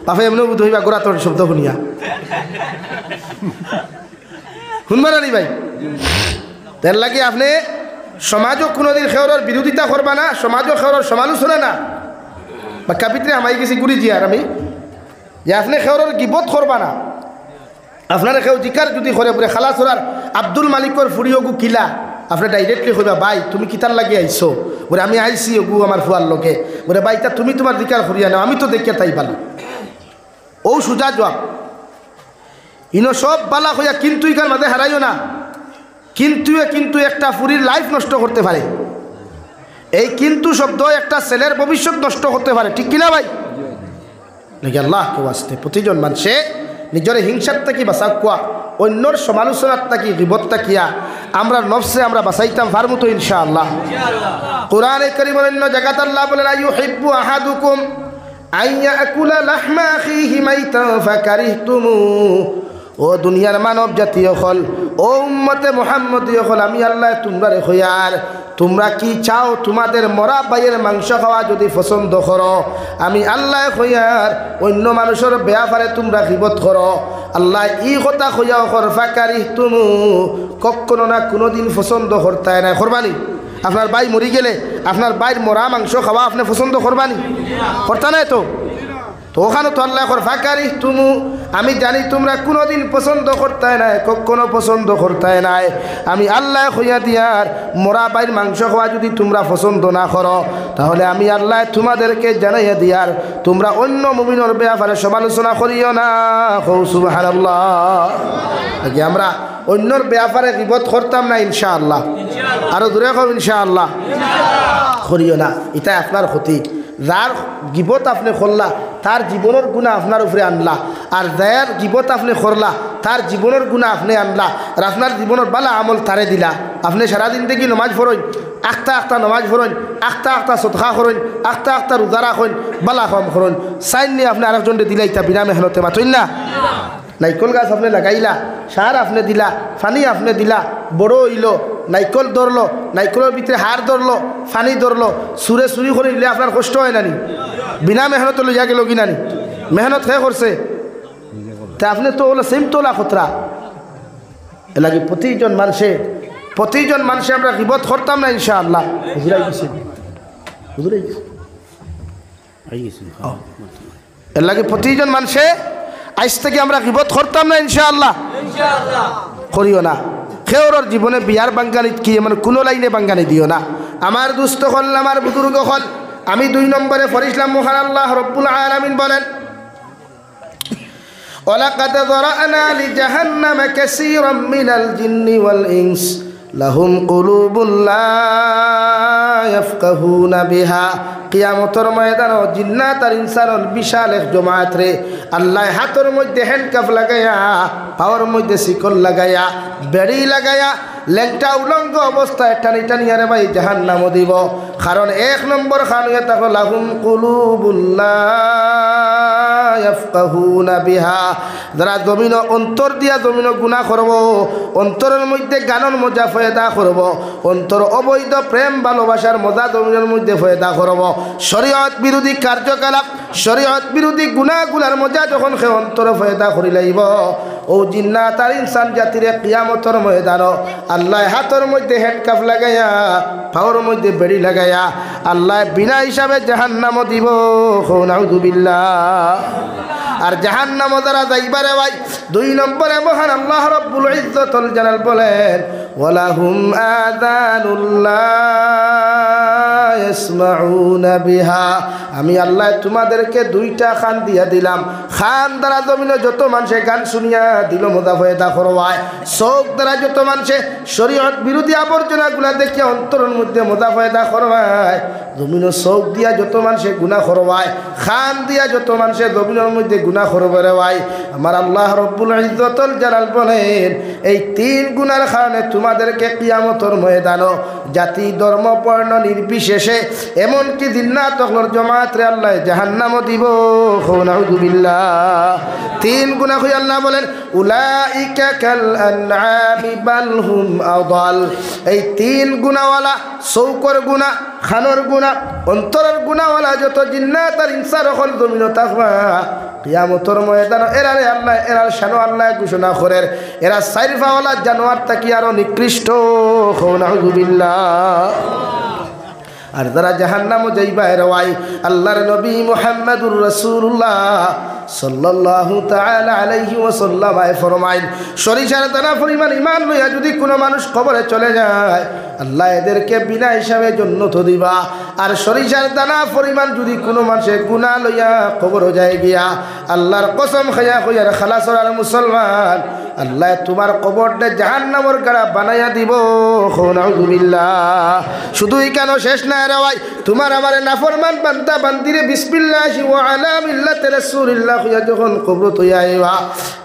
বাপে এমনি বুধ হইবা গোড়া তোর শব্দ শুনিয়া শুনবা না নি ভাই? তার লাগে আপনি সমাজও কোনোদিন খেওরের বিরোধিতা করবা না, সমাজও খেওরের সমালোচনা না। বাক্কা ভিতরে আমাই গেছি ঘুরি জিয়ার আমি যে আপনি খেওরের গিবত করবা না আপনার কেউ জিকার যদি করে পরে খালাস হরার আব্দুল মালিকর ফুড়িওগু কিলা আপনি ডাইরেক্টলি কইবা ভাই তুমি কিতার লাগিয়ে আইসো বলে আমি আইসি ওগু আমার ফুয়ার লোকে বলে ভাই তা তুমি তোমার জিকার করিয়া নাও আমি তো দেখিয়া তাই পালো ও সুজা জবাব ইনো সব বালা হইয়া কিন্তু ইকার মাঝে হারাইও না কিন্তু একটা ফুরির লাইফ নষ্ট করতে পারে এই কিন্তু শব্দ একটা ছেলের ভবিষ্যৎ নষ্ট করতে পারে ঠিক কিনা ভাই নাকি আল্লাহকে ওয়াস্তে প্রতিজন মানুষে নিজের হিংসার থাকি বাঁচাও কোয়া অন্যর সমালোচনার থাকি গিবত থাকিয়া আমরা নফসে আমরা বাঁচাইতাম পারবো তো ইনশাআল্লাহ কোরআনে কারীমের অন্য জায়গাতে আল্লাহ বলেন আইয়ুহিব্বু আহাদুকুম আইয়াকুলা লাহমা আখিহি মাইতান ফাকারিহতুমু ও দুনিয়ার মানব জাতীয় হল ও উম্মতে মুহাম্মদীয় হল আমি আল্লাহ তোমরা রেখো আর তোমরা কি চাও তোমাদের মরা ভাইয়ের মাংস খাওয়া যদি পছন্দ করো আমি আল্লাহ কইয়ার অন্য মানুষের ব্যাপারে তোমরা গিবত করো আল্লাহ ই কথা কইয়াও করফাকারি তুমু কখনো না কোনোদিন পছন্দ করতে না করবানি আপনার ভাই মরি গেলে আপনার ভাইয়ের মরা মাংস খাওয়া আপনি পছন্দ করবানি করতে নাই তো ওখানে তো আল্লাহ করফাকারি তুমু আমি জানি তোমরা কোনোদিন পছন্দ করতে নাই কখনো পছন্দ করতে নাই আমি আল্লাহ কইয়া দিয়ার মরা বাইর মাংস খাওয়া যদি তোমরা পছন্দ না করো তাহলে আমি আল্লাহ তোমাদেরকে জানাইয়া দিয়ার তোমরা অন্য মুমিনের ব্যাপারে সমালোচনা করিও না সুবহানাল্লাহ নাকি আমরা অন্যর ব্যাপারে গিবত করতাম না ইনশাআল্লাহ আরো দূরে কম ইনশাআল্লাহ করিও না এটা আপনার ক্ষতি যার গিবত আপনি করলা তার জীবনের গুণা আপনার উপরে আনলা আর যার গিবত আপনি করলা তার জীবনের গুণা আপনি আনলা আর আপনার জীবনের বালা আমল তারে দিলা আপনি সারাদিন দেখি নমাজ পড়েন আখতা নমাজ পড়েন আখতা সদকা করেন আখতা রোজা রাখেন বালা কম করেন সাইন নিয়ে আপনি আরেকজনকে দিলা ইটা বিনা মেহনতে মাতইন না নাইকল গাছ আপনি লাগাইলা সার আপনি দিলা ফানি আপনি দিলা বড় হইল নাইকল ধরলো নাইকলের ভিতরে হার ধরলো ফানি ধরলো চুরি করে দিলে আপনার কষ্ট হয় নানি বিনা মেহনত লইয়া গেল কি নানি মেহনত হে করছে তা আপনি তো হলো সেম তোলা খতরা এলাকি প্রতিজন মানুষে আমরা গিবত করতাম না ইনশাআল্লাহ এর লাগে প্রতিজন মানুষে আজ থেকে আমরা গিবত করতাম না ইনশাআল্লাহ করিও না খেওরর জীবনে বিয়ার বাঙ্গানিত কি মানে কোনো লাইনে বাঙ্গানি দিও না আমার দুস্থ হল আমার বুজুর্গ হল আমি 2 নম্বরে ফরিসলাম মহান আল্লাহ রব্বুল আলামিন বলেন ওয়ালাকাদ যারানা লিজাহান্নামা কাসীরাম মিনাল জিন্নি ওয়াল ইনস লাহুম কুলুবুন লা ইয়াফকাহুনা বিহা কিয়ামতের ময়দানে জিন্নাত আর ইনসানের বিশাল এক জমায়েত রে আল্লাহ হাতের মধ্যে হ্যান্ডকাফ লাগাইয়া পাওয়ার মধ্যে শিকল লাগাইয়া বেড়ি লাগাইয়া লেংটা উলঙ্গ অবস্থায় টানি আরে ভাই জাহান্নামে দিব কারণ 1 নম্বর খানুয়া তাকো লাহুম কুলুবুন লা ইয়াফকাহুনা বিহা যারা জমিন অন্তর দিয়া জমিন গুনাহ করব অন্তরের মধ্যে গানের মজা ফয়দা করব অন্তর অবৈধ প্রেম ভালোবাসার মজা জমিনের মধ্যে ফয়দা করব শরীয়ত বিরোধী কার্যকলাপ শরীয়ত বিরোধী গুনাহগুলার মজা যখন সে অন্তর ফয়দা করি লাইব ও জিন্নাত আর ইনসান জাতির কিয়ামতের ময়দান আল্লাহ হাতের মধ্যে হ্যান্ডকাফ লাগাইয়া পাওয়ার মধ্যে বেড়ি লাগাইয়া আল্লাহ বিনা হিসাবে জাহান্নাম দিব নাউযুবিল্লাহ আর জাহান্নাম দ্বারা যাইবারে ভাই 2 নম্বরে মহান আল্লাহ রব্বুল ইজ্জতুল জালাল বলেন ওয়ালাহুম আযানুল্লাহ ইয়াসমাউনা বিহা আমি আল্লাহ তোমাদেরকে 2টা কান দিয়া দিলাম খান দ্বারা জমিনে যত মানুষে গান শুনিয়া দিল মজা ফয়দা করবায় চোখ দ্বারা যত মানুষে শরীয়ত বিরোধী আবর্জনাগুলা দেখিয়া অন্তরের মধ্যে মজা ফয়দা করবায় জমিন চোখ দিয়া যত মানুষে গুনাহ করবায় খান দিয়া যত মানুষে জমিনের মধ্যে গুনাহ করবে রে ভাই আমার আল্লাহ রব্বুল ইজ্জতুল জালাল বলেন এই 3 গুনার কারণে তোমাদেরকে কিয়ামতের ময়দানে জাতি ধর্ম বর্ণ নির্বিশেষে এমনকি জিন্নাত ওয়াল জামাত রে আল্লাহ জাহান্নামে দিব নাউযুবিল্লাহ 3 গুনাহ হই আল্লাহ বলেন উলাইকা কাল আনআমি বাল হুম আদাল এই 3 গুনাহওয়ালা চৌকর গুনাহ খানোর গুনাহ অন্তরের গুনাহওয়ালা যত জিন্নাত আর ইনসান হল জমিন থাকবা কিয়ামতের ময়দানে এরারে আল্লাহ এরার শান আল্লাহ ঘোষণা করেন এরা সাইরফাওয়ালা জানোয়ার থাকি আরো নিকৃষ্ট নাউযুবিল্লাহ আর যারা জাহান্নামে যাইবা এরাই আল্লাহর নবী মুহাম্মদুর রাসূলুল্লাহ সাল্লাল্লাহু তাআলা আলাইহি ওয়াসাল্লাম ফরমাইন সরিষার দানা পরিমাণ ঈমান লইয়া যদি কোনো মানুষ কবরে চলে যায় আল্লাহ এদেরকে বিনা হিসাবে জান্নাত দিবা আর সরিষার দানা পরিমাণ যদি কোনো মানুষের গুনাহ লইয়া কবরে যায় গিয়া আল্লাহর কসম খায়া কইয়ার খালাস আর মুসলমান আল্লাহ তোমার কবরটা জাহান্নামের গাড়া বানাইয়া দিব নাউযুবিল্লাহ শুধুই কেন শেষ না রে ভাই তোমার আমার নাফরমান বান্দা বান্দিরে বিসমিল্লাহি ওয়া আলা মিল্লাতি রাসূলিল্লাহ যখন কবর তৈয়া আইবা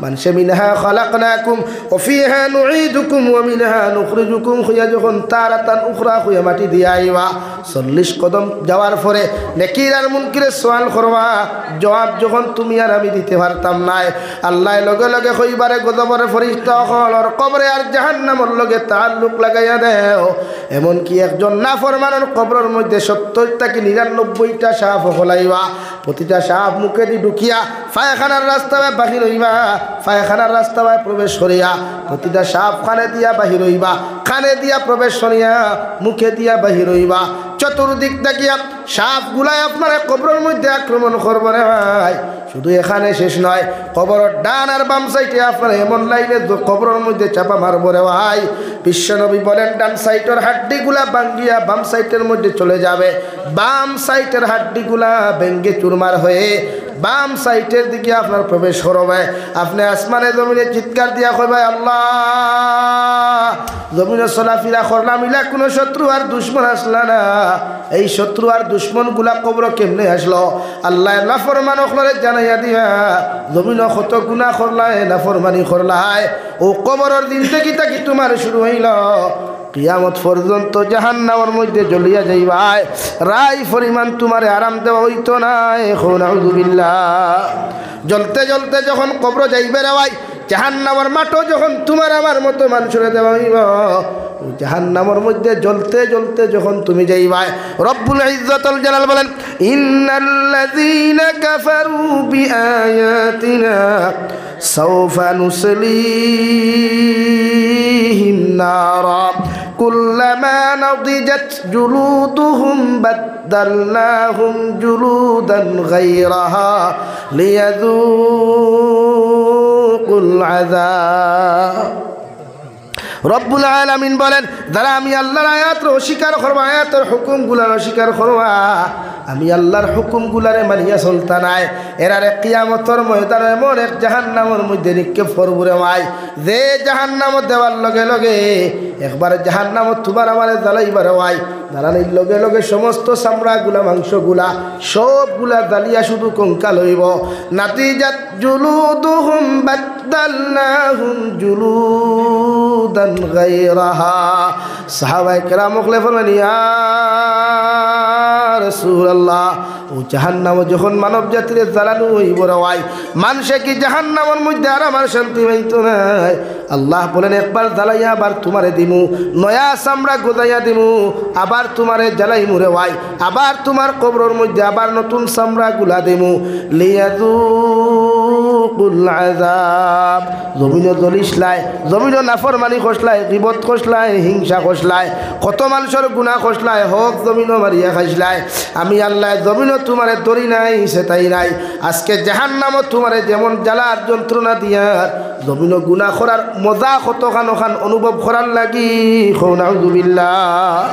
মানশা মিনহা খালাকনাকুম ওয়া ফিহা নুঈদুকুম ওয়া মিনহা নুখরিজুকুম খুয়া যখন তারাতান উখরা খুয়া মাটি দিয়া আইবা 40 কদম যাওয়ার পরে নেকির আর মুনকিরের সওয়াল করবা জবাব যখন তুমি আর আমি দিতে পারতাম না আল্লাহ লগে লগে কইবারে গজবরে ফেরেশতা হলর কবরে আর জাহান্নামের লগে তাআল্লুক লাগাইয়া দেও এমন কি একজন নাফরমানের কবরের মধ্যে 70 থেকে 99টা সাপ হলাইবা প্রতিটা সাপ মুখে দি ঢুকিয়া পায়খানার রাস্তায় বাহির হইবা পায়খানার রাস্তায় প্রবেশ করিয়া প্রতিটা সাপ কানে দিয়া বাহির হইবা কানে দিয়া প্রবেশ করিয়া মুখে দিয়া বাহির হইবা চতুর্দিক তাকিয়া সাপগুলাই আপনার কবরের মধ্যে আক্রমণ করবে রে ভাই শুধু এখানে শেষ নয় কবরের ডান আর বাম সাইডে আপনার এমন লাইনে কবরের মধ্যে চাপা মারবো রে ভাই বিশ্বনবী বলেন ডান সাইডের হাড্ডিগুলা ভাঙ্গিয়া বাম সাইডের মধ্যে চলে যাবে বাম সাইডের হাড্ডিগুলা ভেঙ্গে চুরমার হয়ে বাম সাইডের দিকে আপনার প্রবেশ করবে আপনি আসমানে জমিনে চিৎকার দিয়া কইবে আল্লাহ জমিনে চলাফেরা করলাম ইলা কোনো শত্রু আর দুশ্মন আসলা না এই শত্রু আর দুশ্মন গুলা কবর কেমনে আসলো আল্লাহ নাফরমান ওখলরে জানাইয়া দিয়া জমিন কত গুনাহ করলায় নাফরমানি করলায় ও কবরের দিন থেকে তাকি তোমার শুরু হইল কিয়ামত পর্যন্ত জাহান্নামের মধ্যে জ্বলিয়া যাইবাই রাই পরিমাণ তোমারে আরাম দেওয়া হইতো না নাউযুবিল্লাহ জ্বলতে জ্বলতে যখন কবর যাইবে রে ভাই জাহান্নামের মাঠও যখন তোমার আমার মতো মানুষের দেওয়া হইব জাহান্নামের মধ্যে জ্বলতে জ্বলতে যখন তুমি যাইবাই রব্বুল ইজ্জতুল জালাল বলেন ইন্নাল্লাযীনা কাফারু বিআয়াতিনা সাওফা নুসলিহিম নারা কুল্লামা নাদিজাত জুলুদুহুম বাদদালনাহুম জুলুদান গায়রাহা লিয়াযুকুল আযাব রব্বুল আলামিন বলেন যারা আমি আল্লাহর আয়াতকে অস্বীকার করবা আয়াতের হুকুমগুলার অস্বীকার করবা আমি আল্লাহর হুকুমগুলারে মানিয়া চলতা নাই এরারে কিয়ামতের ময়দানে এমন এক জাহান্নামের মধ্যে নিক্ষেপ করবুরে ভাই যে জাহান্নামত দেওয়ার লগে লগে একবার জাহান্নামত তোমার আমারে জ্বালাইবার ভাই জ্বালানির লগে লগে সমস্ত চামড়াগুলা মাংসগুলা সবগুলা জ্বালিয়া শুধু কঙ্কাল হইব নাতিজাত জুলুদুহুম বাদদালনাহুম জুলুদান গায়রাহা সাহাবায়ে কেরাম বলে ফরমান ইয়া রাসূলুল্লাহ ও জাহান্নাম যখন মানব জাতিরে জ্বালানো হইব রে ভাই মানুষে কি জাহান্নামের মধ্যে আর আমার শান্তি পাইতো না আল্লাহ বলেন একবার জ্বালাইয়া আবার তোমারে দিমু নয়া চামড়া গোজাইয়া দিমু আবার তোমারে জ্বালাইমু রে ভাই আবার তোমার কবরের মধ্যে আবার নতুন চামড়া গুলা দিমু লিয়াযুকুল আযাব জমিনে জ্বলিসলাই জমিনে নাফরমানি খসলাই গীবত খসলাই হিংসা খসলাই কত মানুষের গুনাহ খসলাই হক জমিনে মারিয়া খাইসলাই আমি আল্লাহ জমিনে তোমারে ধরি নাই সেটাই নাই আজকে জাহান্নামত তোমারে যেমন জ্বালার যন্ত্রণা দিয়ার জমিনে গুনাহ করার মজা কতখান ওখান অনুভব করার লাগি নাউযুবিল্লাহ।